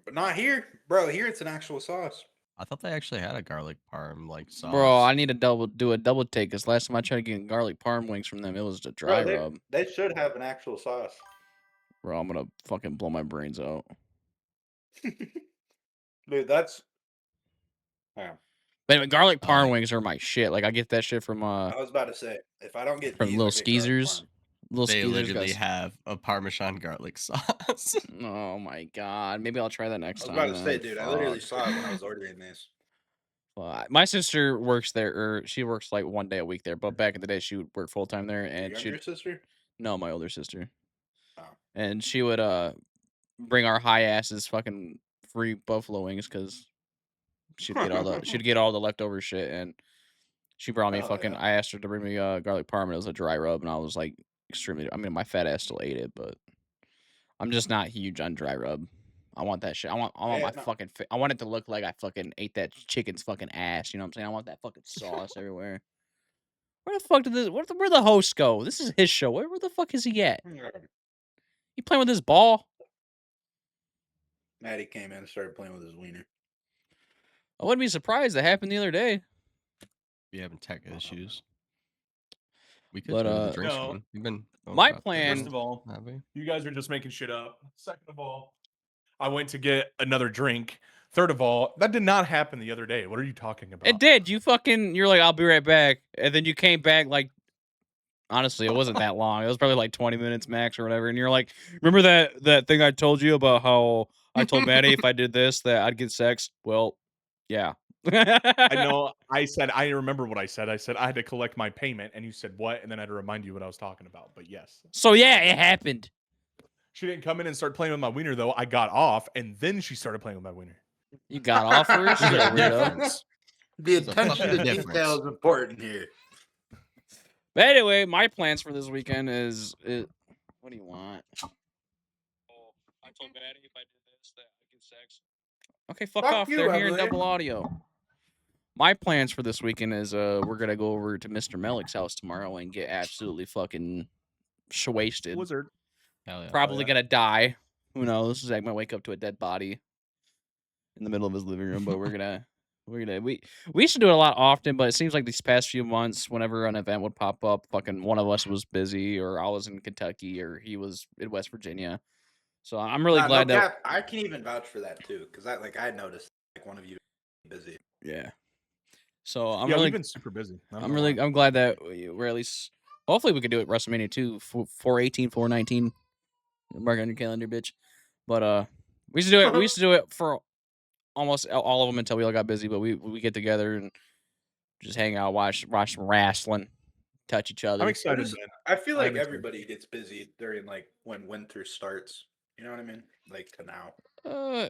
But not here, bro. Here it's an actual sauce. I thought they actually had a garlic parm like sauce. Bro, I need to do a double take because last time I tried getting garlic parm wings from them, it was a dry Bro, rub. they should have an actual sauce. Bro, I'm gonna fucking blow my brains out. Dude, that's yeah. But anyway, garlic Oh, parm yeah. wings are my shit. Like I get that shit from I was about to say if I don't get from these, Little I get garlic Skeezers. parm. Little They Skeezers literally guys. have a Parmesan garlic sauce. Oh my god. Maybe I'll try that next I was time. about to say, then. dude, I literally Fuck. saw it when I was ordering this. My sister works there, or she works like one day a week there. But back in the day, she would work full time there, Your and she'd younger sister? no, my older sister, Oh. and she would bring our high asses fucking free buffalo wings because she'd get all the leftover shit, and she brought me Hell fucking. yeah. I asked her to bring me garlic parm, and it was a dry rub, and I was like extremely. I mean, my fat ass still ate it, but I'm just not huge on dry rub. I want that shit. I want Yeah, my no. fucking. I want it to look like I fucking ate that chicken's fucking ass. You know what I'm saying? I want that fucking sauce everywhere. Where the fuck did this? Where the host go? This is his show. Where the fuck is he at? He playing with his ball? Maddie came in and started playing with his wiener. I wouldn't be surprised. That happened the other day. We having tech issues. We could But, turn to the drinks No. one. We've been going My about 30 plan- First of all, have we? you guys are just making shit up. Second of all, I went to get another drink. Third of all, that did not happen the other day. What are you talking about? It did. You're like, I'll be right back, and then you came back like. Honestly, it wasn't that long. It was probably like 20 minutes max or whatever. And you're like, remember that thing I told you about how I told Maddie if I did this that I'd get sex? Well, yeah. I know. I remember what I said. I said I had to collect my payment, and you said what? And then I had to remind you what I was talking about. But yes, So yeah, it happened. she didn't come in and start playing with my wiener though. I got off, and then she started playing with my wiener. You got off first, There's you a weirdo. difference. The There's a attention to fucking detail difference. is important here. But anyway, my plans for this weekend is what do you want? Oh, I told Maddie if I did this that I'd get sex. Okay, fuck Fuck off. you, They're hearing Emily. double audio. My plans for this weekend is we're gonna go over to Mr. Melik's house tomorrow and get absolutely fucking wasted. Wizard. Hell yeah. Probably yeah. gonna die. Who knows? I might wake up to a dead body in the middle of his living room, but we used to do it a lot often, but it seems like these past few months, whenever an event would pop up, fucking one of us was busy, or I was in Kentucky, or he was in West Virginia. So I'm really glad no that cap, I can even vouch for that too, because I noticed like one of you busy. yeah. So I'm Yeah, we've really, been super busy. I'm I'm not really, lying. I'm glad that we're at least. Hopefully, we could do it WrestleMania 2, 418, 419. Mark on your calendar, bitch. But we used to do it. We used to do it for almost all of them until we all got busy. But we get together and just hang out, watch some wrestling, touch each I'm other. excited, man. I feel I like am excited. everybody gets busy during like when winter starts. You know what I mean? Like to now.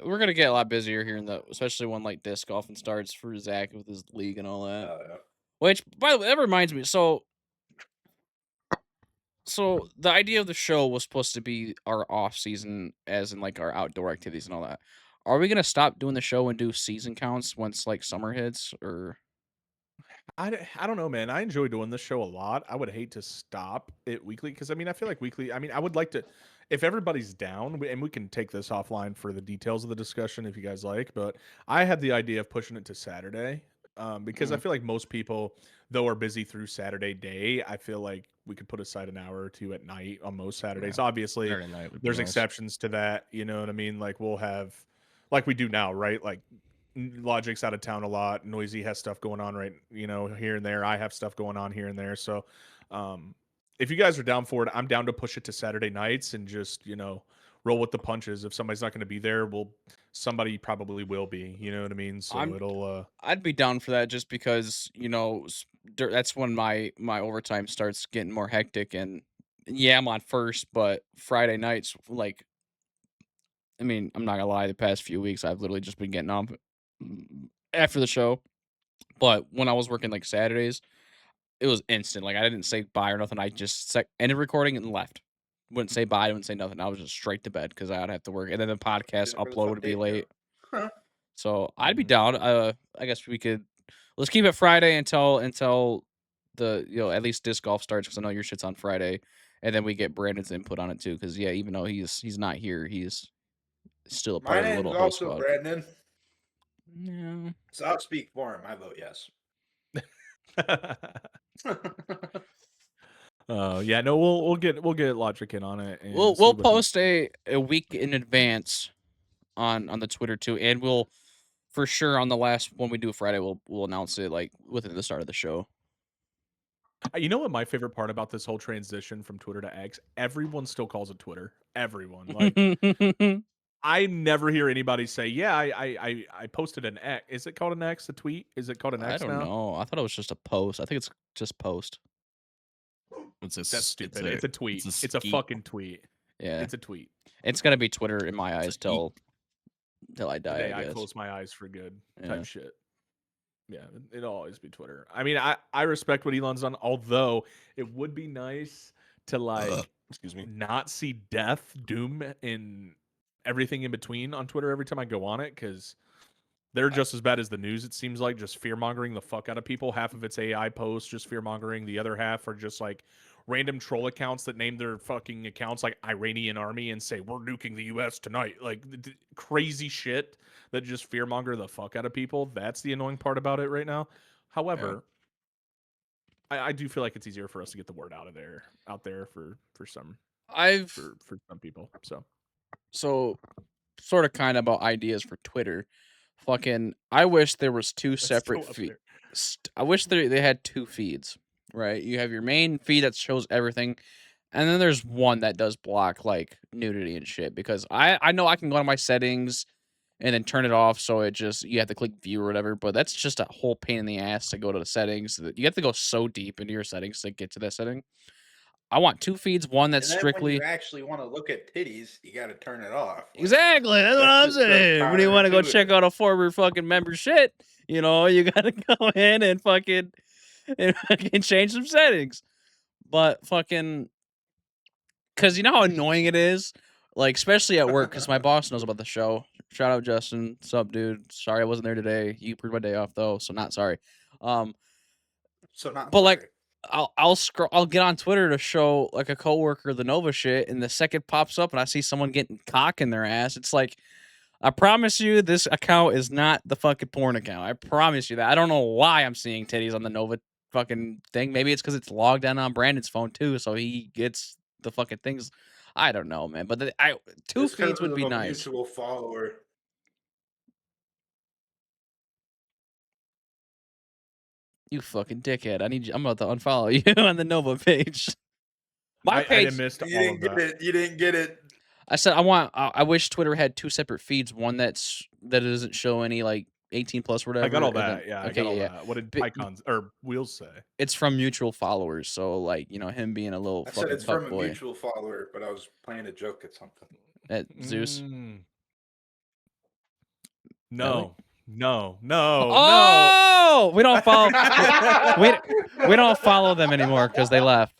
We're gonna get a lot busier here in the, especially when like disc golfing starts for Zach with his league and all that. Yeah. Which, by the way, that reminds me. So the idea of the show was supposed to be our off season, as in like our outdoor activities and all that. Are we gonna stop doing the show and do season counts once like summer hits, or? I don't know, man. I enjoy doing this show a lot. I would hate to stop it weekly because I mean, I feel like weekly. I mean, I would like to, if everybody's down, and we can take this offline for the details of the discussion if you guys like. But I had the idea of pushing it to Saturday because I feel like most people, though, are busy through Saturday day. I feel like we could put aside an hour or two at night on most Saturdays. Yeah, Obviously, Saturday night would be there's nice. exceptions to that. You know what I mean? Like we'll have, like we do now, right? Like Logic's out of town a lot. Noisy has stuff going on right, here and there. I have stuff going on here and there. So, if you guys are down for it, I'm down to push it to Saturday nights and just, roll with the punches. If somebody's not going to be there, somebody probably will be. You know what I mean? So I'm it'll. I'd be down for that just because that's when my overtime starts getting more hectic, and yeah, I'm on first, but Friday nights, like, I mean, I'm not gonna lie, the past few weeks I've literally just been getting up after the show. But when I was working like Saturdays, it was instant. Like I didn't say bye or nothing. I just ended recording and left. Wouldn't say bye. Wouldn't say nothing. I was just straight to bed because I'd have to work, and then the podcast Whatever the upload fuck would be they do. late. So I'd be Mhm. down. I guess we could, let's keep it Friday until the at least disc golf starts, because I know your shit's on Friday, and then we get Brandon's input on it too. Because yeah, even though he's not here, he's still a My part of the name's little host also squad. Brandon, Yeah. so I'll speak for him. I vote yes. Yeah, no, we'll get Logic in on it and see We'll what he. post a week in advance on the Twitter too, and we'll for sure on the last when we do Friday we'll announce it like within the start of the show. You know what my favorite part about this whole transition from Twitter to X? Everyone still calls it Twitter. Everyone. Like I never hear anybody say, "Yeah, I posted an X." Is it called an X? A tweet? Is it called an I X don't now? know. I thought it was just a post. I think it's just post. That's It's stupid. It's a tweet. It's a It's a skeet. fucking tweet. Yeah, It's a tweet. it's gonna be Twitter in my It's eyes a geek. till I The die. day I I guess. close my eyes for good Yeah. type shit. Yeah, it'll always be Twitter. I mean, I respect what Elon's done, although it would be nice to like Excuse me. not see death, doom, and everything in between on Twitter every time I go on it, because they're just as bad as the news, it seems like, just fear mongering the fuck out of people. Half of it's AI posts, just fear mongering. The other half are just like random troll accounts that name their fucking accounts like Iranian army and say, we're nuking the US tonight. Like crazy shit that just fear monger the fuck out of people. That's the annoying part about it right now. However, I do feel like it's easier for us to get the word out there for some I've for some people. so sort of kind of about ideas for Twitter. Fucking, I wish there was two That's separate still up feeds. there. I wish they had two feeds, right? You have your main feed that shows everything, and then there's one that does block like nudity and shit. Because I know I can go to my settings and then turn it off, so it just you have to click view or whatever. But that's just a whole pain in the ass to go to the settings. That you have to go so deep into your settings to get to that setting. I want two feeds, one that's And then when you strictly actually want to look at titties, you got to turn it off. Like, exactly. That's what that's I'm just so saying. When you want to go check counterintuitive. out a forward fucking member shit, you gotta go in and fucking change some settings. But fucking, cause you know how annoying it is, like especially at work. Cause my boss knows about the show. Shout out Justin, sup dude. Sorry I wasn't there today. You approved my day off though, so not sorry. So not But sorry. like I'll scroll. I'll get on Twitter to show like a coworker the Nova shit, and the second pops up and I see someone getting cock in their ass. It's like, I promise you, this account is not the fucking porn account. I promise you that. I don't know why I'm seeing titties on the Nova fucking thing. Maybe it's because it's logged in on Brandon's phone too, so he gets the fucking things. I don't know, man. But two It's because feeds would of be a nice. mutual follower. You fucking dickhead. I'm about to unfollow you on the Nova page. My I page. missed You all of didn't get that. it. You didn't get it. I said I wish Twitter had 2 separate feeds. One that doesn't show any like 18 plus or whatever. I got all and then- that. Yeah, I okay, got all yeah. that. What did But Pycons or Wheels say? it's from mutual followers. So like him being a little I said fucking it's from cuck a boy mutual follower, but I was playing a joke at something. at Zeus. Mm. Ellie? No. Oh, we don't follow. we don't follow them anymore because they left.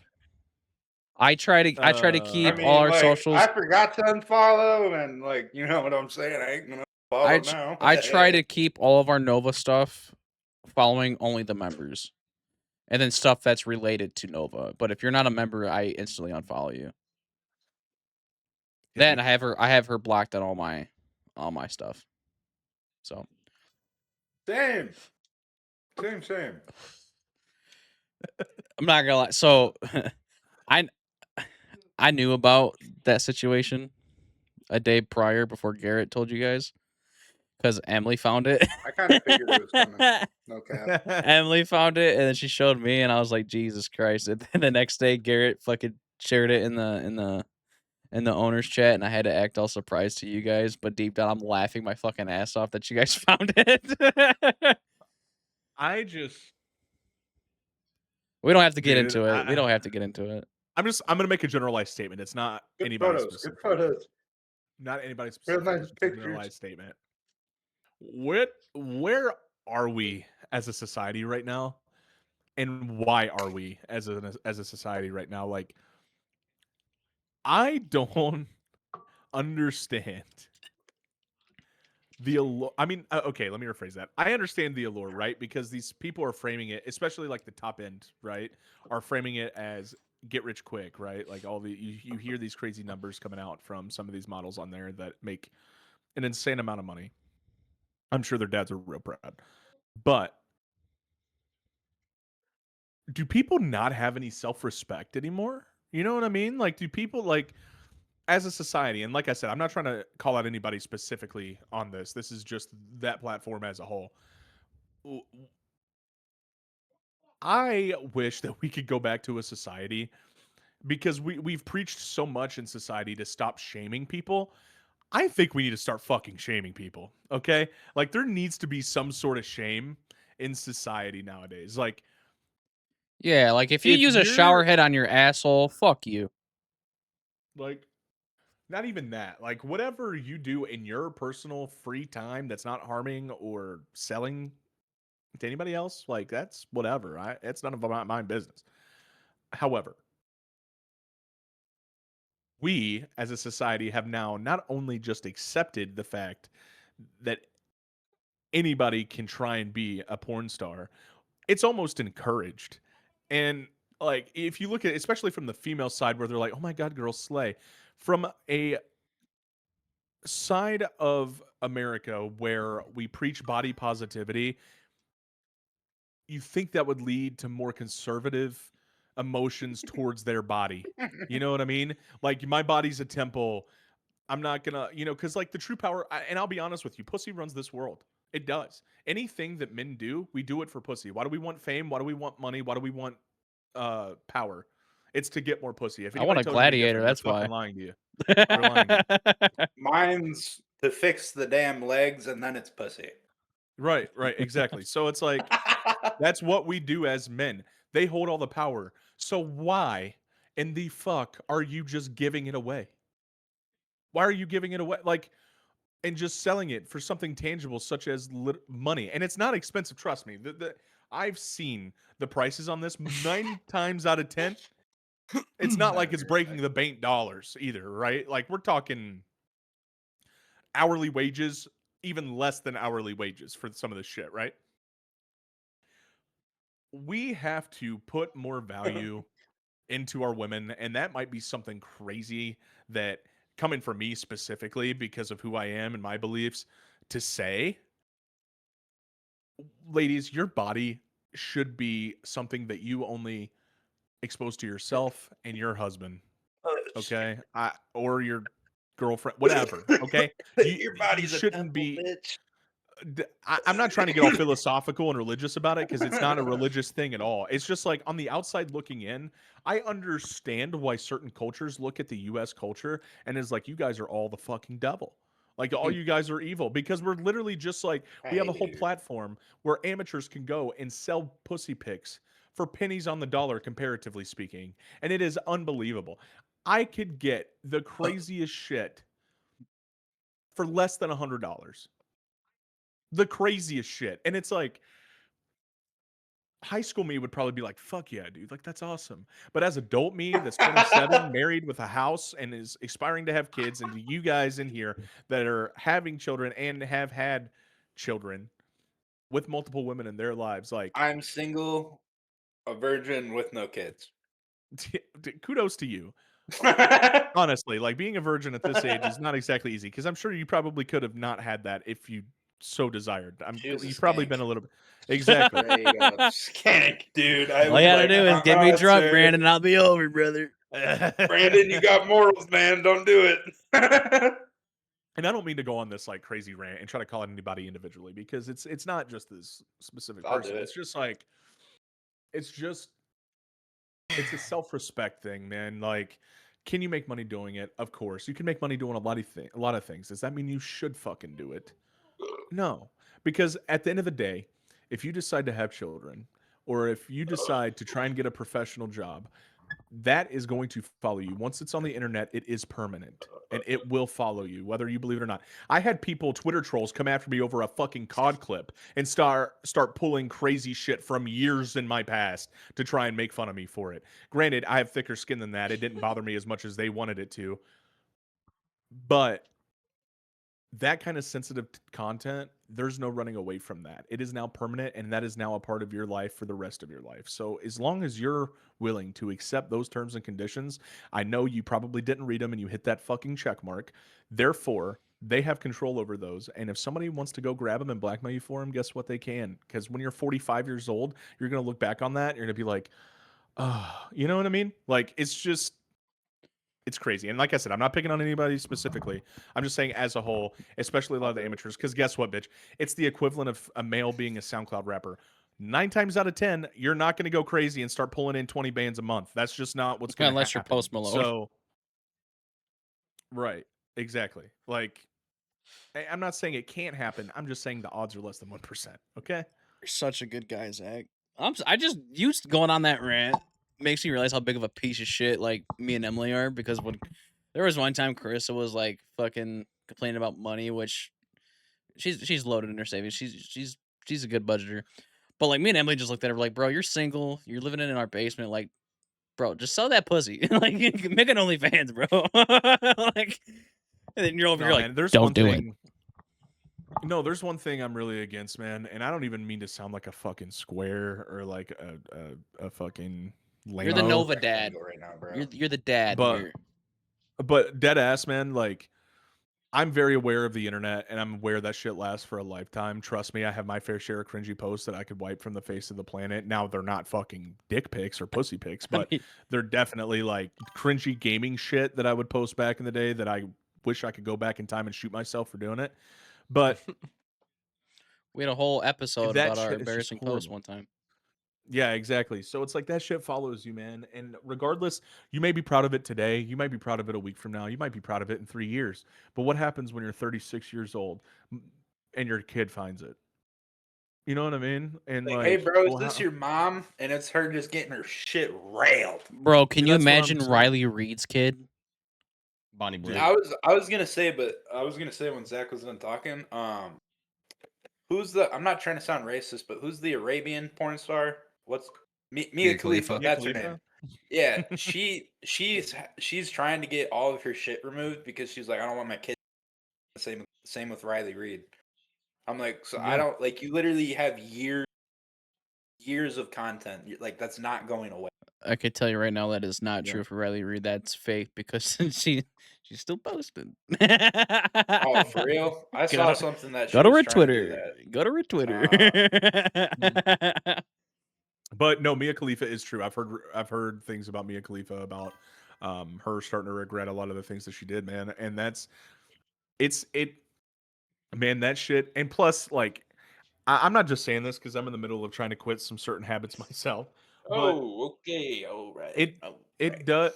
I try to keep I all mean, our like, socials. I forgot to unfollow, and like, you know what I'm saying? I ain't gonna follow now. I try to keep all of our Nova stuff following only the members, and then stuff that's related to Nova. But if you're not a member, I instantly unfollow you. Then I have her blocked on all my stuff. So Same. I'm not gonna lie. So I knew about that situation a day prior before Garrett told you guys because Emily found it. I kind of figured it was coming. No cap. Emily found it and then she showed me and I was like, Jesus Christ. And then the next day Garrett fucking shared it in the owner's chat and I had to act all surprised to you guys, but deep down I'm laughing my fucking ass off that you guys found it. I just We don't have to get Dude, into it. We don't have to get into it. I'm gonna make a generalized statement. It's not Good anybody photos. specific. Good photos. Not anybody Real specific. nice It's just a pictures. generalized statement. Where are we as a society right now? And why are we as a society right now? Like, I don't understand the allure. I mean, okay, let me rephrase that. I understand the allure, right? Because these people are framing it, especially like the top end, right, are framing it as get rich quick, right? Like all the you hear these crazy numbers coming out from some of these models on there that make an insane amount of money. I'm sure their dads are real proud. But do people not have any self-respect anymore? You know what I mean? Like, do people like as a society, and like I said, I'm not trying to call out anybody specifically on this. This is just that platform as a whole. I wish that we could go back to a society because we've preached so much in society to stop shaming people. I think we need to start fucking shaming people. Okay? Like there needs to be some sort of shame in society nowadays. Like Yeah, like if you if use a shower you're head on your asshole, fuck you. like not even that. Like whatever you do in your personal free time that's not harming or selling to anybody else, like that's whatever. It's none of my business. However, we as a society have now not only just accepted the fact that anybody can try and be a porn star, it's almost encouraged. And like if you look at especially from the female side where they're like, "Oh my god, girls slay." From a side of America where we preach body positivity, you think that would lead to more conservative emotions towards their body. You know what I mean? Like my body's a temple. I'm not gonna, because like the true power, and I'll be honest with you, pussy runs this world. It does. Anything that men do, we do it for pussy. Why do we want fame? Why do we want money? Why do we want power? It's to get more pussy. If I want anybody a tells you any gladiator, different, that's they're why. fucking lying to you. They're lying to you. Mine's to fix the damn legs, and then it's pussy. Right, exactly. So it's like that's what we do as men. They hold all the power. So why in the fuck are you just giving it away? Why are you giving it away? Like and just selling it for something tangible such as money. And it's not expensive, trust me. I've seen the prices on this 9 times out of 10. It's not like it's breaking the bank dollars either, right? Like we're talking hourly wages, even less than hourly wages for some of this shit, right? We have to put more value into our women, and that might be something crazy that coming from me specifically because of who I am and my beliefs to say, ladies, your body should be something that you only expose to yourself and your husband, okay? Or your girlfriend, whatever, okay? Your You body's a shouldn't temple, be bitch. I'm not trying to get all philosophical and religious about it because it's not a religious thing at all. It's just like on the outside looking in, I understand why certain cultures look at the US culture and is like, you guys are all the fucking devil. Like all you guys are evil because we're literally just like we have a whole Hey. platform where amateurs can go and sell pussy pics for pennies on the dollar, comparatively speaking. And it is unbelievable. I could get the craziest shit for less than $100. The craziest shit. And it's like high school me would probably be like, fuck yeah, dude. Like, that's awesome. But as adult me that's 27, married with a house and is aspiring to have kids, and to you guys in here that are having children and have had children with multiple women in their lives, like, I'm single, a virgin with no kids. kudos to you. Honestly, like being a virgin at this age is not exactly easy because I'm sure you probably could have not had that if you so desired. She was a You've probably been skank. a little bit exactly. Straight up skank, dude. I All was you gotta like, do is get me drunk, sir. Brandon, and I'll be over, brother. Brandon, you got morals, man. Don't do it. And I don't mean to go on this like crazy rant and try to call out anybody individually because it's not just this specific I'll do person. it. It's just like it's just it's a self-respect thing, man. Like, can you make money doing it? Of course. You can make money doing a lot of things. Does that mean you should fucking do it? No. Because at the end of the day, if you decide to have children or if you decide to try and get a professional job, that is going to follow you. Once it's on the internet, it is permanent and it will follow you, whether you believe it or not. I had people, Twitter trolls, come after me over a fucking COD clip and start pulling crazy shit from years in my past to try and make fun of me for it. Granted, I have thicker skin than that. It didn't bother me as much as they wanted it to. But that kind of sensitive content, there's no running away from that. It is now permanent and that is now a part of your life for the rest of your life. So as long as you're willing to accept those terms and conditions, I know you probably didn't read them and you hit that fucking check mark. Therefore, they have control over those. And if somebody wants to go grab them and blackmail you for them, guess what? They can. Because when you're 45 years old, you're going to look back on that. You're going to be like, oh, you know what I mean? Like, it's crazy. And like I said, I'm not picking on anybody specifically. I'm just saying as a whole, especially a lot of the amateurs, because guess what, bitch? It's the equivalent of a male being a SoundCloud rapper. 9 times out of 10, you're not going to go crazy and start pulling in 20 bands a month. That's just not what's going to Unless you're happen. Post Malone. So, right, exactly. Like, I'm not saying it can't happen. I'm just saying the odds are less than 1%. Okay. You're such a good guy, Zach. I just used going on that rant makes me realize how big of a piece of shit like me and Emily are, because when there was one time Carissa was like fucking complaining about money, which she's loaded in her savings. She's a good budgeter. But like me and Emily just looked at her like, bro, you're single, you're living in our basement, like, bro, just sell that pussy. Like, make an OnlyFans, bro. Like, and then you're over here No, like, man, there's don't one do it. thing. No, there's one thing I'm really against, man, and I don't even mean to sound like a fucking square or like a fucking lame. You're the Nova Rectangle dad. right now, bro. You're the dad But here. but dead ass, man, like I'm very aware of the internet and I'm aware that shit lasts for a lifetime. Trust me, I have my fair share of cringy posts that I could wipe from the face of the planet. Now they're not fucking dick pics or pussy pics, but mean- they're definitely like cringy gaming shit that I would post back in the day that I wish I could go back in time and shoot myself for doing it. But We had a whole episode that about our shit is just embarrassing posts horrible. one time. Yeah, exactly. So it's like that shit follows you, man. And regardless, you may be proud of it today. You might be proud of it a week from now. You might be proud of it in 3 years. But what happens when you're 36 years old and your kid finds it? You know what I mean? And Like, hey, bro, is well, this your mom? And it's her just getting her shit railed. Bro, can you That's what I'm imagine saying. Riley Reed's kid? Bonnie Blue. Dude. I was gonna say, but I was gonna say when Zach was done talking, who's the? I'm not trying to sound racist, but who's the Arabian porn star? What's Mia Mia Khalifa? Khalifa. That's Mia her name. Khalifa? Yeah, she's trying to get all of her shit removed because she's like, I don't want my kid. Same with Riley Reed. I'm like, so I Yeah. don't like. You literally have years of content. Like that's not going away. I could tell you right now that is not Yeah. true for Riley Reed. That's fake because she's still posting. Oh, for real? I Go saw to- something that Go she to was her trying to do Twitter. that. Go to her Twitter. But no, Mia Khalifa is true. I've heard things about Mia Khalifa about her starting to regret a lot of the things that she did, man. And it's Man, that shit. And plus, like, I'm not just saying this because I'm in the middle of trying to quit some certain habits myself, but okay. All right. it All it right. does.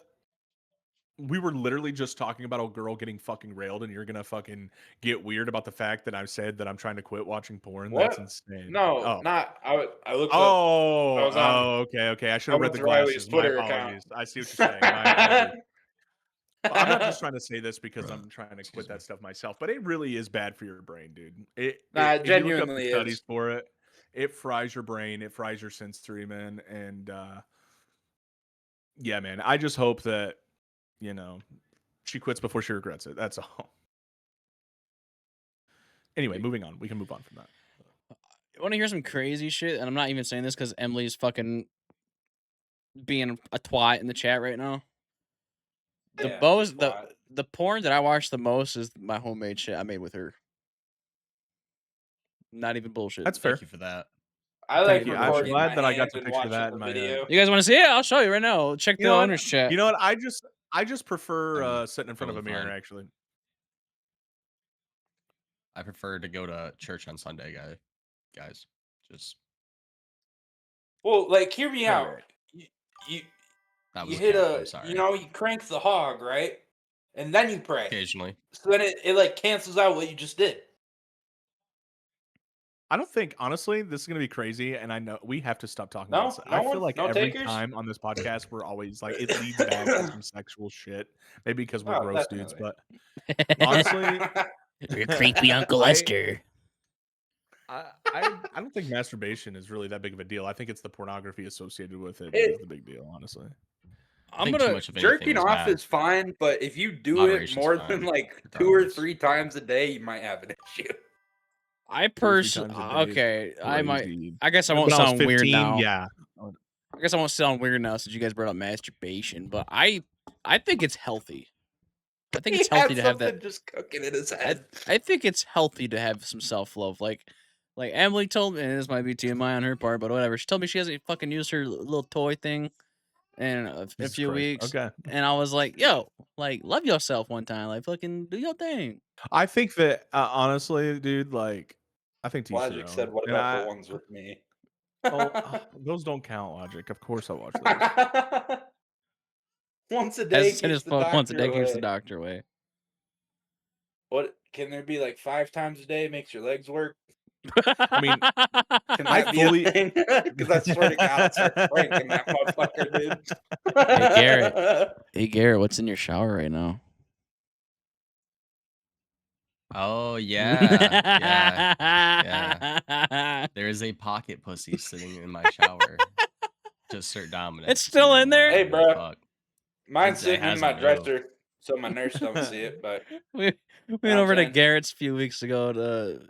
We were literally just talking about a girl getting fucking railed, and you're gonna fucking get weird about the fact that I said that I'm trying to quit watching porn. That's What? insane. No, Oh. not. I looked up. I Oh, was on. okay, okay. I should I have read went the to Riley's glasses. My Twitter account. apologies. I see what you're saying. My apologies. Well, I'm not just trying to say this because Bro, I'm trying to excuse quit me. that stuff myself, but it really is bad for your brain, dude. Nah, it If you look up the genuinely studies is. for it, it fries your brain, it fries your sensory, man. And yeah, man. I just hope that, you know, she quits before she regrets it. That's all. Anyway, moving on. We can move on from that. You want to hear some crazy shit? And I'm not even saying this because Emily's fucking being a twat in the chat right now. The Yeah, bows, twat. the porn that I watch the most is my homemade shit I made with her. Not even bullshit. That's fair. Thank you for that. I Thank like you. I'm recording glad my that I got hands to and picture watching that the in my video. head. You guys want to see it? I'll show you right now. Check You the know what? owner's chat. You know what? I just prefer I'm sitting in front of a totally mirror, fine. actually. I prefer to go to church on Sunday, guys. Just Well, like, hear me Right, out. right. You that you was a hit cap. a, I'm sorry. you crank the hog, right? And then you pray. Occasionally. So then it like cancels out what you just did. I don't think, honestly, this is gonna be crazy, and I know we have to stop talking No? about this. No I feel one? like No every takers? time on this podcast, we're always like it leads back to some sexual shit. Maybe because we're Oh, gross dudes, definitely. but honestly, Your creepy Uncle I- Lester. I don't think masturbation is really that big of a deal. I think it's the pornography associated with it that is the big deal, honestly. I I'm think too gonna much of anything Jerking is off bad. is fine, but if you do it Moderation's more fine, than like 2 or regardless. 3 times a day, you might have an issue. I 2 or 3 personally times a day is okay. I might. crazy. I guess I When won't I was sound weird 15, now. yeah. I guess I won't sound weird now since you guys brought up masturbation. But I think it's healthy. I think it's He healthy had to have that. something just cooking in his head. I think it's healthy to have some self love. Like Emily told me, and this might be TMI on her part, but whatever. She told me she hasn't fucking used her little toy thing in a Jesus few Christ. weeks. Okay. And I was like, yo, like, love yourself one time. Like, fucking do your thing. I think that honestly, dude, like I think to each their Logic own. said, "What And about the ones with me?" those don't count, Logic. Of course I'll watch those. Once a day Hesitant keeps as the fuck once a doctor day keeps the away. doctor away. What can there be like 5 times a day makes your legs work? I mean, Can I that fully be a thing? Because I swear to God, I'll start cranking that motherfucker, dude. Hey, Garrett. Hey Garrett, what's in your shower right now? Oh yeah, yeah. There is a pocket pussy sitting in my shower. To assert dominance. It's still in there? Hey, bro. Fuck. Mine's It sitting in my hasn't moved. dresser, so my nurse don't see it. But we went I'm over to saying? Garrett's a few weeks ago to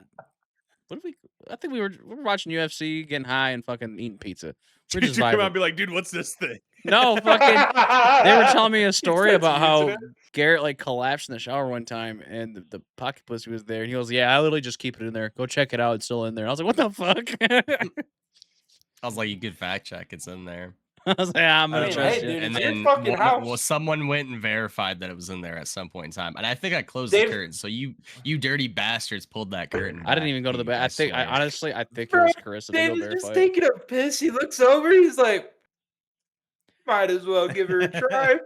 what did we? I think we were watching UFC, getting high, and fucking eating pizza. We're did just you come out vibing. and be like, dude, what's this thing? No, fucking. They were telling me a He story starts about how using it. Garrett like collapsed in the shower one time, and the pocket pussy was there, and he goes, "Yeah, I literally just keep it in there. Go check it out. It's still in there." I was like, "What the fuck?" I was like, you could fact check. It's in there. I was like, "I'm I gonna mean, trust hey, you." dude, And it's your then fucking house. well, someone went and verified that it was in there at some point in time. And I think I closed Dave- the curtain. So you dirty bastards pulled that curtain. I didn't back, even go to the Pete, bed. I think I swear. honestly, I think it Bro, was Carissa. To go David's verify just it. taking a piss. He looks over. He's like, might as well give her a try.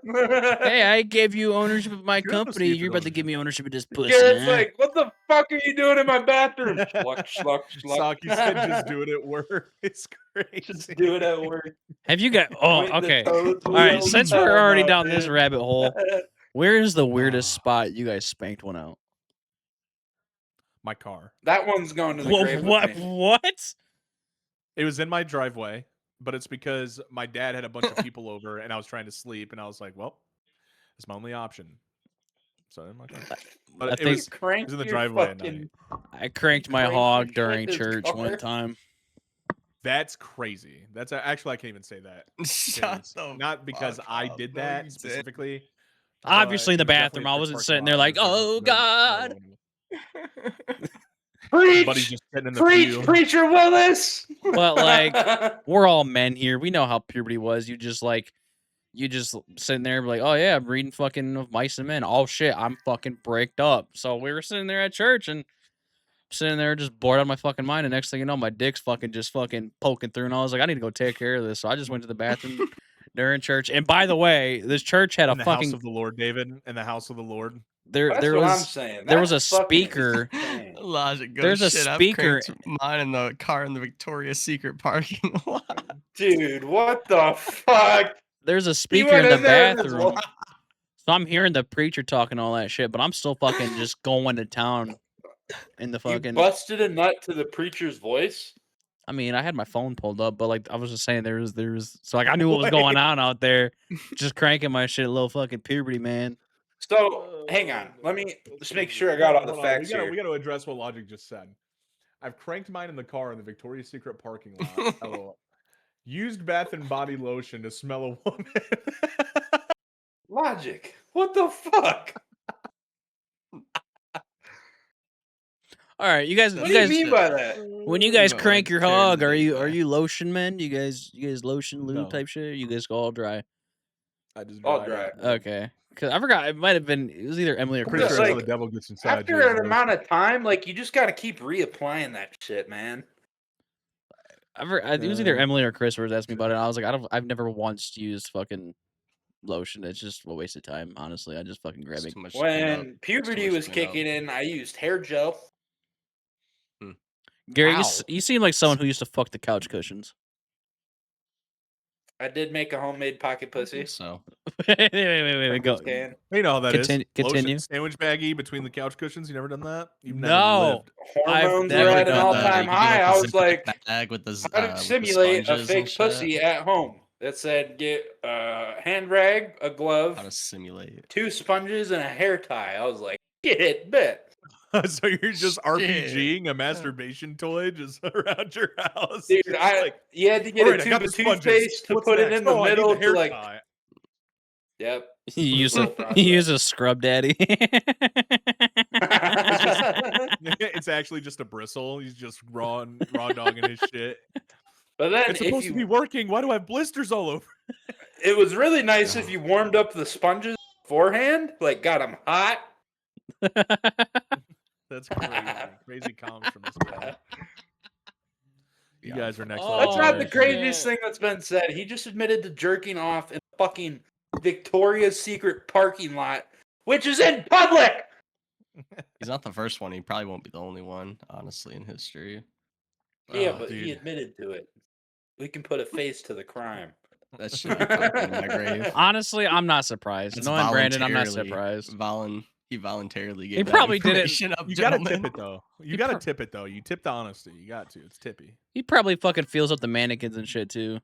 Hey, I gave you ownership of my Kudos to company. you for You're the about to give me ownership of this pussy, Garrett's man. like, what the fuck are you doing in my bathroom? Schluck, schluck, schluck. Sock, you said just do it at work. It's crazy. Just do it at work. Have you got? Oh, Point the okay. toes All right. wheels. Since Hell we're already no, down this dude. rabbit hole, where is the weirdest Ah. spot you guys spanked one out? My car. That one's going to the grave What? with me. What? It was in my driveway, but it's because my dad had a bunch of people over and I was trying to sleep and I was like, well, it's my only option. So in my car. But I it think was Crank in the your driveway at fucking- night. I cranked my Cranked your hog shit during in his church car? one time. That's crazy. That's actually I can't even say that. Shut because- the not because fuck I up. did No, that you didn't. specifically. Obviously in the but it was definitely bathroom. I a wasn't parking sitting lot. there like, There was oh no- God. Buddy's Preach! just sitting in the Preach, pew. Preacher Willis! But, like, we're all men here. We know how puberty was. You just sitting there like, oh yeah, I'm reading fucking of Mice and Men. Oh shit, I'm fucking breaked up. So we were sitting there at church and sitting there just bored out of my fucking mind, and next thing you know, my dick's just poking through, and I was like, I need to go take care of this. So I just went to the bathroom during church. And by the way, this church had In a the house fucking of the Lord, David. In the house of the Lord. That's there what I'm was saying. there was That's a fucking speaker. insane. Logic goes There's a shit. speaker. I've cranked mine in the car in the Victoria's Secret parking lot. Dude, what the fuck? There's a He speaker went in the in there and his bathroom. wife- So I'm hearing the preacher talking all that shit, but I'm still fucking just going to town in the You fucking. busted a nut to the preacher's voice? I mean, I had my phone pulled up, but like I was just saying, there was so like I knew what was going on out there, just cranking my shit, little fucking puberty, man. So, hang on. Let me just make sure I got all the Hold on, facts here. We gotta address what Logic just said. I've cranked mine in the car in the Victoria's Secret parking lot. LOL. Used Bath and Body Lotion to smell a woman. Logic. What the fuck? All right, you guys, What you do you guys, mean by that? when you guys No, crank your tearing hog, the are dick you back. lotion men? You guys lotion lube No. type shit? You guys go all dry? I just All dry. dry. Okay, because I forgot it might have been it was either Emily or I'm Chris. pretty sure Just that's how like, the devil gets inside After you. is an lotion. amount of time, like, you just got to keep reapplying that shit, man. It was either Emily or Chris was asking me about it. And I was like, I've never once used fucking lotion. It's just a waste of time, honestly. I just fucking grab It's it. too much to clean up. When puberty much to was clean up. kicking in, I used hair gel. Gary, Ow. you seem like someone who used to fuck the couch cushions. I did make a homemade pocket I pussy. think so. wait, from go. this can. You know how that is. Continue. Lotion sandwich baggie between the couch cushions. You never done that? You've never No. lived. Hormones never were at an done that. all-time You do, high. I the was Ziploc like, bag with the how to simulate a sponges and fake shit. pussy at home? That said, get a hand rag, a How glove, to simulate. 2 sponges, and a hair tie. I was like, get bet. So you're just Shit. RPGing a masturbation toy just around your house. Dude, Just you had to get all a right, I tube got of the sponges. toothpaste to What's put it next? in the Oh, I need middle the hair to like. tie. Yep. You use Slow a process. you use a scrub daddy. It's actually just a bristle. He's just raw dogging his shit. But then It's if supposed to be working. Why do I have blisters all over? it was really nice if you warmed up the sponges beforehand, like got them hot. That's crazy. Crazy comments from this guy. You guys are next Oh, That's level. not the shit. craziest thing that's been said. He just admitted to jerking off in fucking Victoria's Secret parking lot, which is in public. He's not the first one. He probably won't be the only one, honestly, in history. Yeah, Oh, but he dude. admitted to it. We can put a face to the crime. That shit be coming in my grave. Honestly, I'm not surprised. That's Knowing Brandon, I'm not voluntarily- surprised. He voluntarily gave He that probably did it- information up, You gotta gentlemen. tip it though. You gotta tip it though. You tip the honesty. You got to. It's tippy. He probably fucking feels up the mannequins and shit too.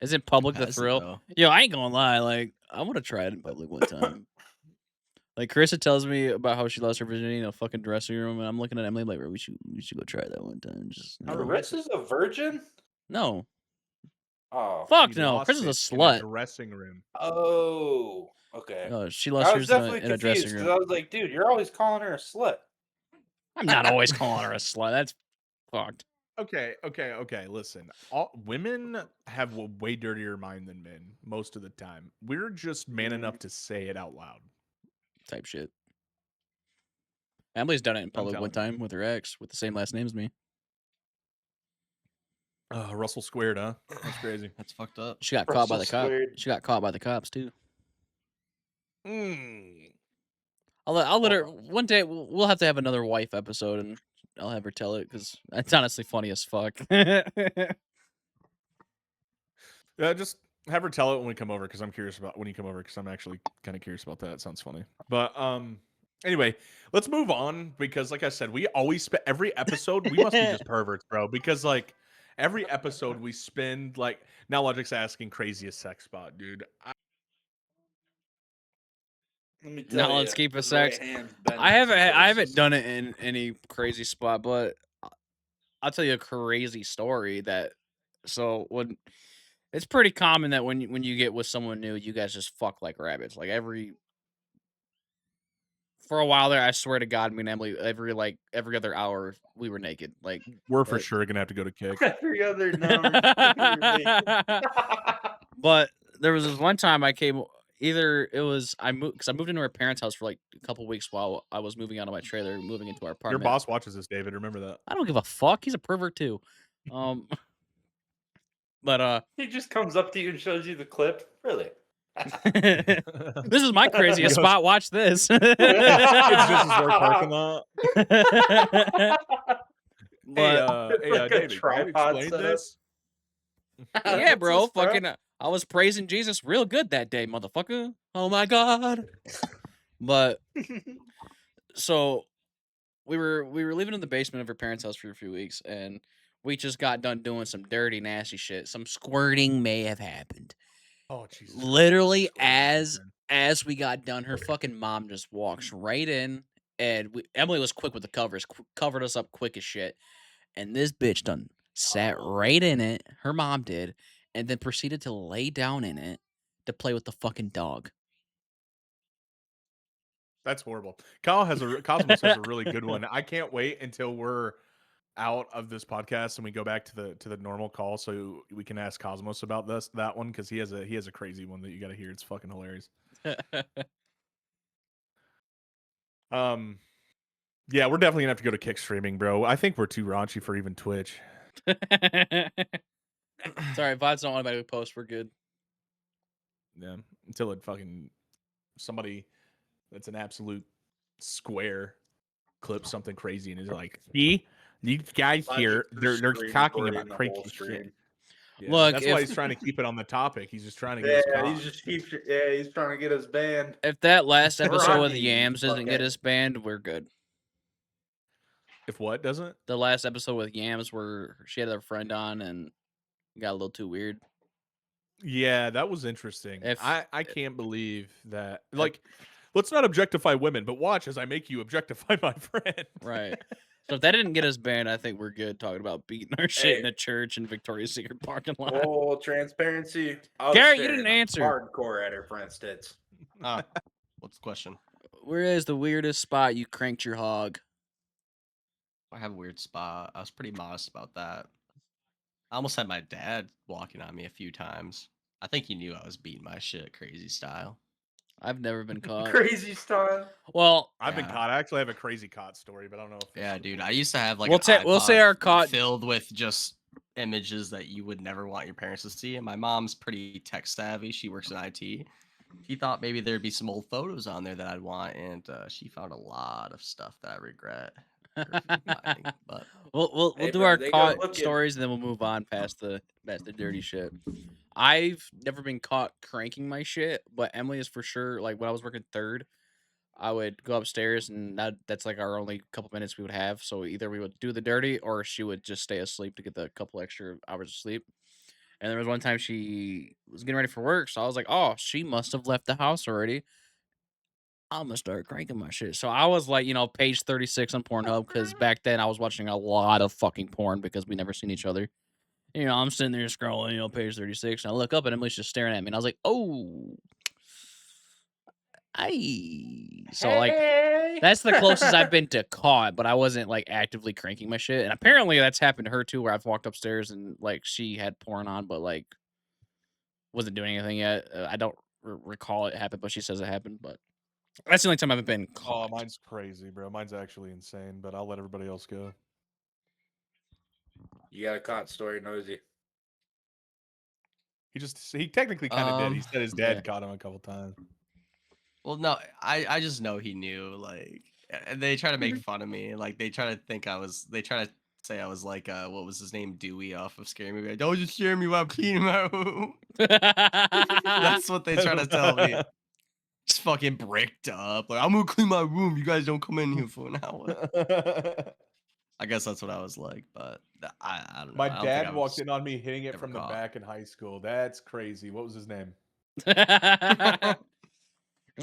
Is it public the Has it, thrill? though? Yo, I ain't gonna lie. Like, I would have tried in public one time. Like, Carissa tells me about how she lost her virginity in a fucking dressing room, and I'm looking at Emily like, we should go try that one time. Just Chris is a virgin? no, Oh. fuck He no. lost Chris is a it in a slut. dressing room. Oh. Okay. Oh, she I lost was hers in definitely a confused dressing because room. I was like, dude, you're always calling her a slut. I'm not always calling her a slut. That's fucked. Okay. Listen, women have a way dirtier mind than men most of the time. We're just man enough to say it out loud. Type shit. Emily's done it in public telling one time with her ex with the same last name as me. Russell squared, huh? That's crazy. That's fucked up. She got caught by the Russell cop. squared. She got caught by the cops too. Mm. I'll let her one day. We'll have to have another wife episode, and I'll have her tell it because it's honestly funny as fuck. Yeah, just have her tell it when we come over because I'm curious about when you come over because I'm actually kind of curious about that. It sounds funny. But anyway, let's move on because like I said, we always spend every episode. We must be just perverts, bro. Because like every episode we spend like now Logic's asking craziest sex spot, dude. Let me tell Now you, let's keep the a sex. right hand's been I haven't some places. done it in any crazy spot, but I'll tell you a crazy story that. So when it's pretty common that when you get with someone new, you guys just fuck like rabbits. Like for a while there, I swear to God, me and Emily, every other hour, we were naked. Like We're for sure gonna have to go to kick. Every other number. But there was this one time I came. either it was I moved because I moved into our parents' house for like a couple weeks while I was moving out of my trailer, moving into our Your apartment. boss watches this, David. Remember that. I don't give a fuck. He's a pervert too. But He just comes up to you and shows you the clip. Really? this is my craziest He goes- spot. Watch this. it's just his work parking lot. Hey, But It's like a David, can you tripod explain setup. this? yeah, What's bro, this, bro? fucking, I was praising Jesus real good that day, motherfucker. Oh my god. But so we were living in the basement of her parents' house for a few weeks, and we just got done doing some dirty, nasty shit. Some squirting may have happened. Oh Jesus! Literally, Christ. as we got done, her fucking mom just walks right in, and Emily was quick with the covers, covered us up quick as shit. And this bitch done sat right in it. Her mom did, and then proceeded to lay down in it to play with the fucking dog. That's horrible. Cosmos has a really good one. I can't wait until we're out of this podcast and we go back to the normal call so we can ask Cosmos about that one because he has a crazy one that you got to hear. It's fucking hilarious. Yeah, we're definitely gonna have to go to kick streaming, bro. I think we're too raunchy for even Twitch. Sorry, VODs don't automatically post. We're good. Yeah, until it fucking somebody that's an absolute square clips something crazy and is like, see, these guys here, they're talking about crazy shit. Yeah, Look, that's why if- he's trying to keep it on the topic. He's just trying to get us Yeah, caught. he's trying to get us banned. If that last episode with Rodney, Yams doesn't get fuckhead. us banned, we're good. If what doesn't? The last episode with Yams where she had her friend on and got a little too weird. Yeah, that was interesting. If- I can't believe that. Like, let's not objectify women, but watch as I make you objectify my friend. Right. So if that didn't get us banned, I think we're good talking about beating our shit in Hey. a church in Victoria's Secret parking lot. Oh, transparency. I was Garrett, you staring didn't answer. Hardcore at her friend's tits. What's the question? Where is the weirdest spot you cranked your hog? I have a weird spot. I was pretty modest about that. I almost had my dad walking on me a few times. I think he knew I was beating my shit crazy style. I've never been caught. Crazy style. Well, I've been Yeah. caught. I actually have a crazy caught story, but I don't know if this Yeah, is- dude. I used to have like We'll an we'll say iPod our caught- filled with just images that you would never want your parents to see. And my mom's pretty tech savvy. She works in IT. She thought maybe there'd be some old photos on there that I'd want, and she found a lot of stuff that I regret. finding, but we'll Hey, do bro, our they go caught looking. stories and then we'll move on past the dirty shit. I've never been caught cranking my shit, but Emily is for sure. Like when I was working third, I would go upstairs and that's like our only couple minutes we would have. So either we would do the dirty or she would just stay asleep to get the couple extra hours of sleep. And there was one time she was getting ready for work, so I was like, "Oh, she must have left the house already. I'm gonna start cranking my shit." So I was like, page 36 on Pornhub because back then I was watching a lot of fucking porn because we never seen each other. I'm sitting there scrolling, page 36, and I look up and Emily's just staring at me, and I was like, "Oh, So like that's the closest I've been to caught, but I wasn't like actively cranking my shit. And apparently that's happened to her too, where I've walked upstairs and like she had porn on, but like wasn't doing anything yet. I don't recall it happened, but she says it happened. But that's the only time I've been Oh, caught. mine's crazy, bro. Mine's actually insane, but I'll let everybody else go. You got a caught story, Nosy. He technically kind of did. He said his dad yeah. caught him a couple times. well, no, I just know he knew. Like, and they try to make fun of me. Like, they try to say I was like, what was his name, Dewey off of Scary Movie. Don't just scare me while peeing in my room. That's what they try to tell me. Just fucking bricked up. Like, I'm gonna clean my room. You guys don't come in here for an hour. I guess that's what I was like, but I don't know. My I don't think I dad walked was in on me hitting it ever from the caught. back in high school. That's crazy. What was his name? Just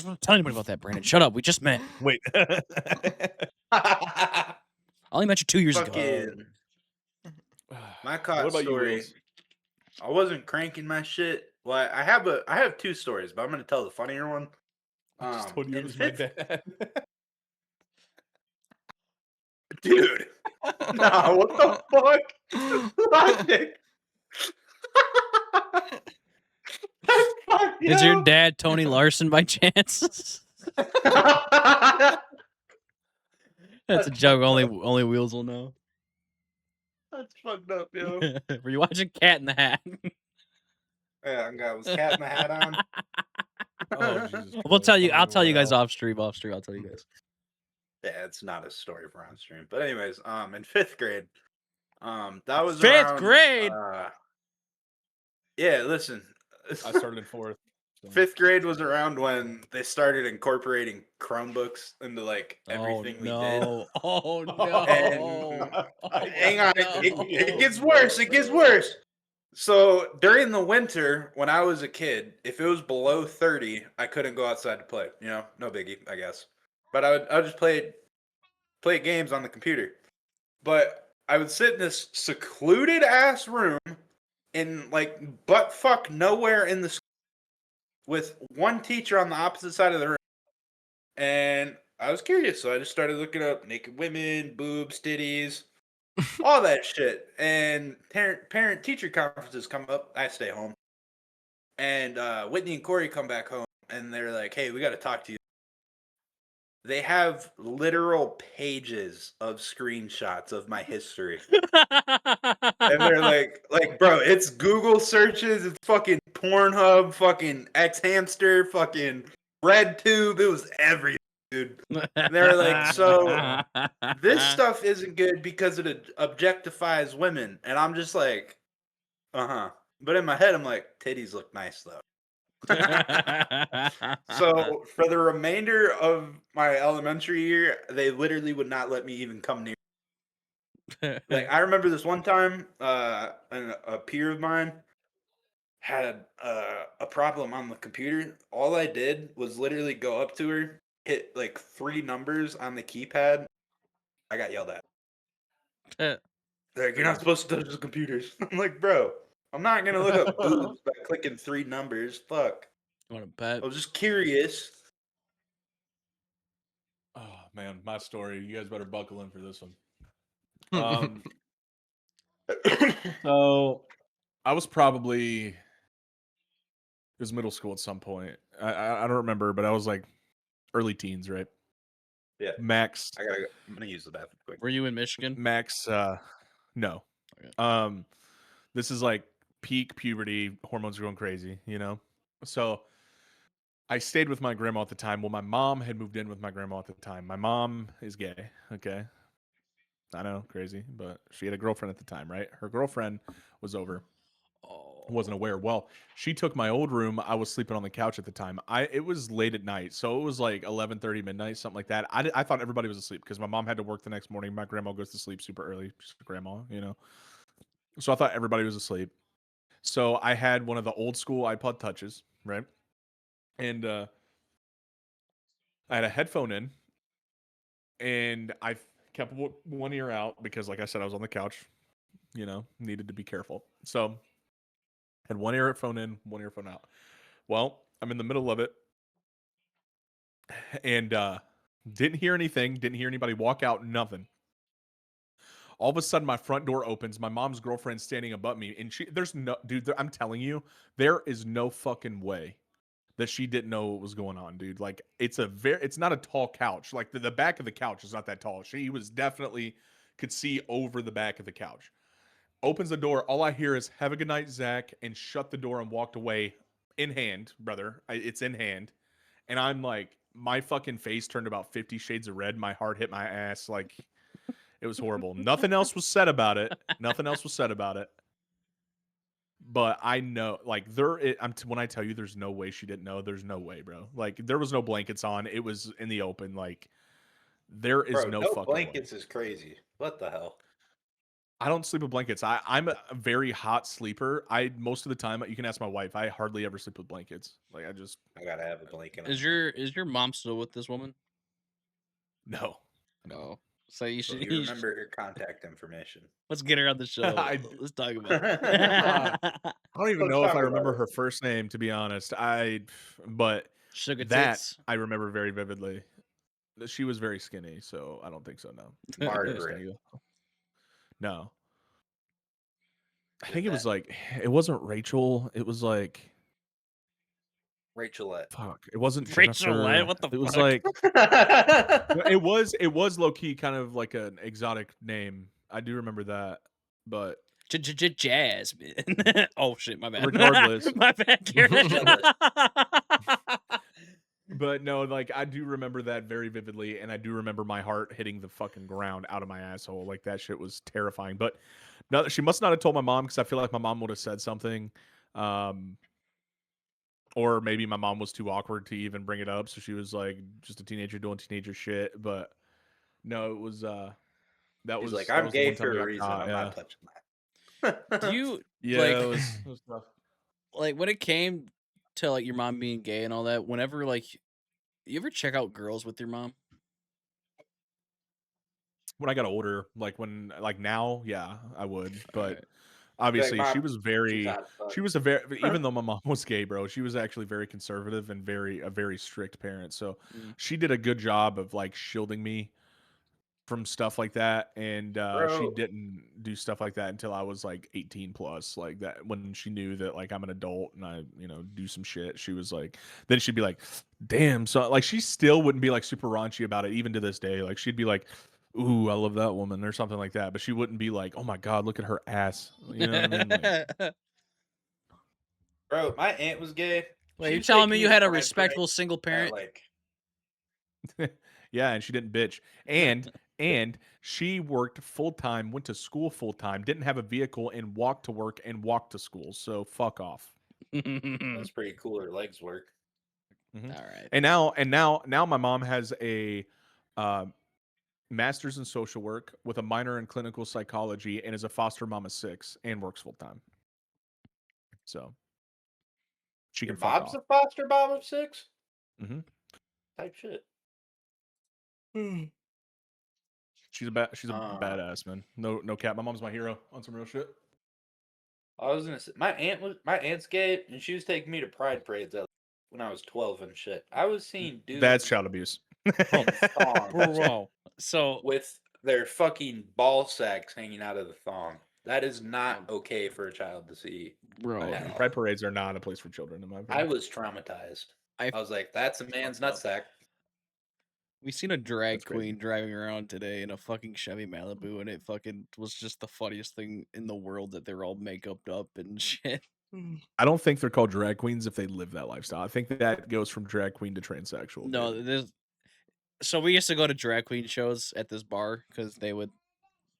don't tell anybody about that, Brandon. Shut up. We just met. Wait. I only met you 2 years ago. Fucking my caught What about you, story. Wills? I wasn't cranking my shit. Well, I have two stories, but I'm gonna tell the funnier one. I just told you it in was my fifth- dad. Dude. Nah, what the fuck? Logic. That's Is your dad Tony Larson by chance? That's a joke. Only Wheels will know. That's fucked up, yo. Were you watching Cat in the Hat? Yeah, I got was Cat in the Hat on. Oh Jesus! We'll Christ, tell you. I don't I'll even tell you wanna guys know. off stream. Off stream, I'll tell you guys. Yeah, it's not a story for on stream. But anyways, in 5th grade, that was Fifth around. grade? Yeah, listen. I started in 4th. So. 5th grade was around when they started incorporating Chromebooks into like Oh everything we did. no! Oh And no! hang on, it gets no. worse. It gets worse. So during the winter, when I was a kid, if it was below 30, I couldn't go outside to play. You know, no biggie, I guess. But I would just play games on the computer. But I would sit in this secluded ass room in like butt fuck nowhere in the school with one teacher on the opposite side of the room. And I was curious, so I just started looking up naked women, boobs, titties, all that shit. And parent teacher conferences come up. I stay home. And Whitney and Corey come back home, and they're like, "Hey, we got to talk to you." They have literal pages of screenshots of my history. And they're like, bro, it's Google searches, it's fucking Pornhub, fucking X Hamster, fucking RedTube. It was everything, dude. And they're like, so this stuff isn't good because it objectifies women. And I'm just like, uh-huh. But in my head, I'm like, titties look nice though. So for the remainder of my elementary year, they literally would not let me even come near. Like I remember this one time, a peer of mine had a problem on the computer. All I did was literally go up to her, hit like 3 numbers on the keypad. I got yelled at. They're like, you're not supposed to touch the computers. I'm like, bro, I'm not gonna look up boobs by clicking 3 numbers. Fuck. You want to bet? I was just curious. Oh man, my story. You guys better buckle in for this one. So I was probably it was middle school at some point. I don't remember, but I was like early teens, right? Yeah. Max. I gotta go. I'm gonna use the bathroom quick. Were you in Michigan? Max. No. Okay. This is like peak puberty. Hormones are going crazy, you know. So I stayed with my grandma at the time. Well, my mom had moved in with my grandma at the time. My mom is gay. Okay. I know, crazy, but she had a girlfriend at the time, right? Her girlfriend was over. Oh. Wasn't aware. Well, she took my old room. I was sleeping on the couch at the time. It was late at night, so it was like 11:30 midnight, something like that. I thought everybody was asleep because my mom had to work the next morning. My grandma goes to sleep super early. She's a grandma, you know. So I thought everybody was asleep. So I had one of the old school iPod touches, right? And I had a headphone in, and I kept one ear out because, like I said, I was on the couch. You know, needed to be careful. So had one earphone in, one earphone out. Well, I'm in the middle of it, and didn't hear anything. Didn't hear anybody walk out. Nothing. All of a sudden, my front door opens. My mom's girlfriend's standing above me, and there's no dude. I'm telling you, there is no fucking way that she didn't know what was going on, dude. Like it's not a tall couch. Like the back of the couch is not that tall. She was definitely could see over the back of the couch. Opens the door. All I hear is "Have a good night, Zach," and shut the door and walked away, in hand, brother. It's in hand, and I'm like, my fucking face turned about 50 shades of red. My heart hit my ass. Like it was horrible. Nothing else was said about it. Nothing else was said about it. But I know, like, when I tell you there's no way she didn't know, there's no way, bro. Like, there was no blankets on. It was in the open. Like, there is Bro, no no fucking blankets way. is crazy. What the hell? I don't sleep with blankets. I'm a very hot sleeper. Most of the time, you can ask my wife, I hardly ever sleep with blankets. Like, I gotta have a blanket on. Is your mom still with this woman? no. No. So you Well, should. you remember her contact information. Let's get her on the show. Let's talk about it. I don't even Let's know if talk I about remember it. her first name, to be honest. But Sugar that tits. I remember very vividly. She was very skinny, so I don't think so. No. Margaret. No. I Is think it was that- like it wasn't Rachel. It was like Rachelette. Fuck, it wasn't Rachelette, Jennifer. what the It was fuck? like it was low key kind of like an exotic name. I do remember that, but Jasmine. Oh shit, my bad. Regardless. My bad, Garrett. but no, like I do remember that very vividly, and I do remember my heart hitting the fucking ground out of my asshole. Like that shit was terrifying. But no, she must not have told my mom because I feel like my mom would have said something. Or maybe my mom was too awkward to even bring it up, so she was like just a teenager doing teenager shit. But no, it was that He's was like, that I'm was the gay one time for I a got reason. caught, I'm yeah. not touching that. Do you Yeah, like it was tough. like when it came to like your mom being gay and all that? Whenever like you ever check out girls with your mom? When I got older, like when like now, yeah, I would. But Alright. obviously Mom, she was she's hot as fuck. she was a very even though my mom was gay, bro, she was actually very conservative and a very strict parent. So Mm. she did a good job of like shielding me from stuff like that, and she Bro. didn't do stuff like that until I was like 18 plus, like that when she knew that like I'm an adult and I do some shit. She was like, then she'd be like, damn. So like she still wouldn't be like super raunchy about it even to this day. Like she'd be like, ooh, I love that woman or something like that, but she wouldn't be like, oh my god, look at her ass, you know what I mean? Like, Bro, my aunt was gay. Wait, She'd you telling take me me you to had a Pride respectful Parade single at, parent? like, yeah, and she didn't bitch. And she worked full time, went to school full time, didn't have a vehicle, and walked to work and walked to school. So fuck off. that's pretty cool. Her legs work. Mhm. All right. And now my mom has a uh, master's in social work with a minor in clinical psychology and is a foster mom of 6 and works full time. So she Your can fuck mom's off. a foster mom of 6? hmm Type shit. She's a badass, man. No cap. My mom's my hero on some real shit. I was gonna say my aunt's gay, and she was taking me to Pride Parades when I was 12 and shit. I was seeing dudes That's child abuse. in thongs Bro. So with their fucking ball sacks hanging out of the thong. That is not okay for a child to see. bro, at all. Pride parades are not a place for children, in my I opinion. was traumatized. I I was like, that's a man's fucked up. nutsack. we seen a drag That's crazy. queen driving around today in a fucking Chevy Malibu, and it fucking was just the funniest thing in the world that they're all makeuped up and shit. I don't think they're called drag queens if they live that lifestyle. I think that goes from drag queen to transsexual. No, baby. there's. So we used to go to drag queen shows at this bar because they would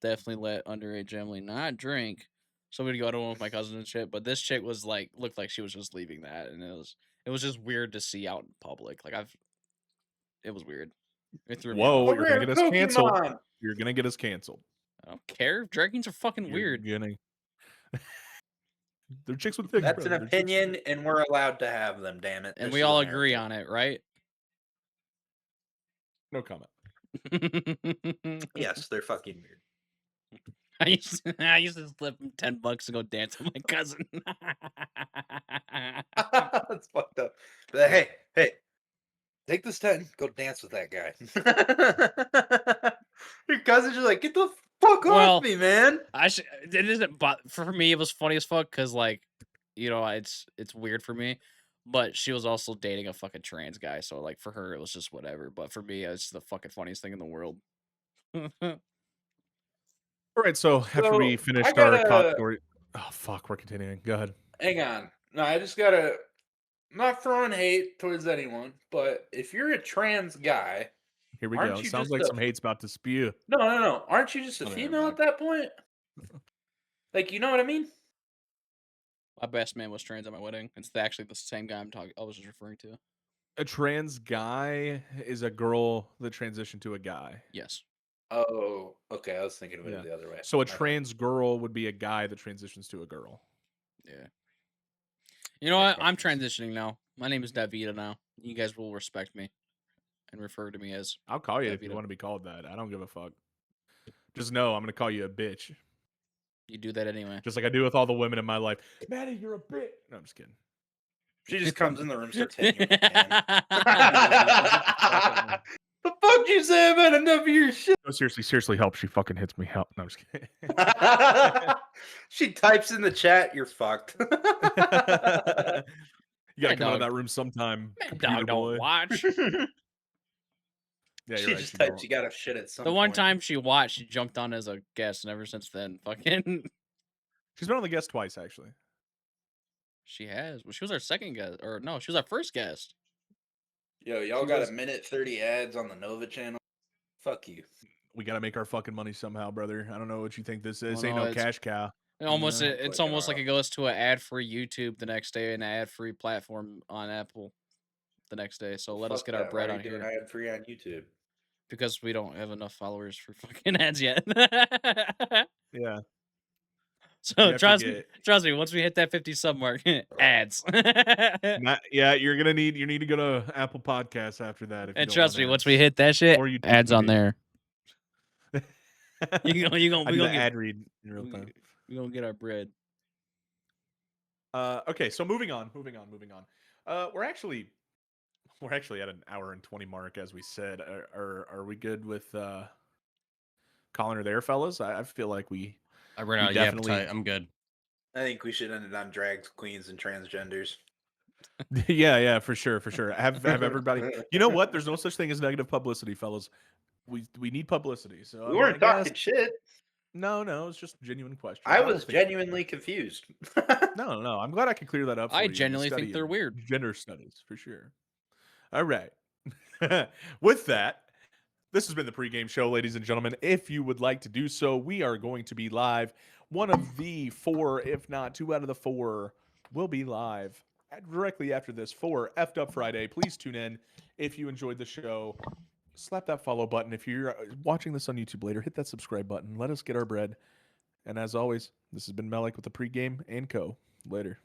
definitely let underage Emily not drink. So we'd go to one with my cousin and shit. But this chick was like, looked like she was just leaving that, and it was just weird to see out in public. Like it was weird. It threw me Whoa, off. you're gonna get us canceled. Pokemon. You're gonna get us canceled. I don't care. Drag queens are fucking You're weird. gonna. They're chicks with dicks, That's brother. an They're chicks with opinion, dicks. and we're allowed to have them. Damn it! And This we is all agree America. on it, right? No comment. Yes, they're fucking weird. I used to slip him $10 to go dance with my cousin. That's fucked up. But hey, take this 10, go dance with that guy. Your cousins are like, get the fuck Well, off me, man. It isn't, but for me, it was funny as fuck because, like, it's weird for me. But she was also dating a fucking trans guy, so like for her, it was just whatever. But for me, it's the fucking funniest thing in the world. All right, so after we So, finished I our cop gotta story, oh fuck, we're continuing. Go ahead. hang on. No, I just gotta. I'm not throwing hate towards anyone, but if you're a trans guy, Here we aren't go. you Sounds just like a some hate's about to spew. no? Aren't you just a Oh, never female mind. at that point? Like, you know what I mean? My best man was trans at my wedding. It's actually the same guy I was just referring to. A trans guy is a girl that transitioned to a guy. Yes. Oh, okay. I was thinking of it Yeah. the other way. So a My bad. trans girl would be a guy that transitions to a girl. Yeah. You know what? I'm Questions? transitioning now. My name is Davida now. You guys will respect me and refer to me as I'll call you if you Davida. want to be called that. I don't give a fuck. Just know I'm gonna call you a bitch, You do that anyway. just like I do with all the women in my life. Maddie, you're a bitch. No, I'm just kidding. She just comes in the room, starts hitting you with a can. The fuck you say about enough of your shit? No, seriously, help. She fucking hits me. Help. No, I'm just kidding. She types in the chat, you're fucked. You gotta Mad come out of Dog- that room sometime, Mad computer Dog don't boy. watch. Yeah, she you're right. just She types, don't. you gotta shit at some The one point. time she watched, she jumped on as a guest, and ever since then, fucking, She's been on the guest twice, actually. she has. Well, she was our second guest, or no, she was our first guest. Yo, y'all She got was- a minute 30 ads on the Nova channel. Fuck you. We gotta make our fucking money somehow, brother. I don't know what you think this is. Well, Ain't no, no it's- cash cow. Almost, Yeah. it's Clicking almost like off. it goes to an ad-free YouTube the next day and an ad-free platform on Apple the next day. So let us Fuck get our that. bread Why are on you doing here ad free on YouTube? because we don't have enough followers for fucking ads yet. Yeah. So You have to trust me. Once we hit that 50 sub mark, ads. Yeah, you need to go to Apple Podcasts after that. If you And don't trust want me, once we ads. hit that shit, Or YouTube ads on TV. there. I We do gonna the get ad read in real time. we gonna get our bread. Okay, so moving on. We're actually at an hour and 20 mark, as we said. Are we good with calling her there, fellas? I feel like we I ran We out of definitely- appetite. I'm good. I think we should end it on drag queens and transgenders. yeah, for sure. Have everybody. You know what? There's no such thing as negative publicity, fellas. We need publicity. So We weren't I guess- talking shit. No, it's just a genuine question. I don't was think- genuinely confused. No. I'm glad I could clear that up. For I you in the genuinely think study they're of weird. Gender studies, for sure. All right. With that, this has been the pregame show, ladies and gentlemen. If you would like to do so, we are going to be live. One of the 4, if not 2 out of the 4, will be live directly after this for F'd Up Friday. Please tune in if you enjoyed the show. Slap that follow button. If you're watching this on YouTube later, hit that subscribe button. Let us get our bread. And as always, this has been Malik with the pregame and co. Later.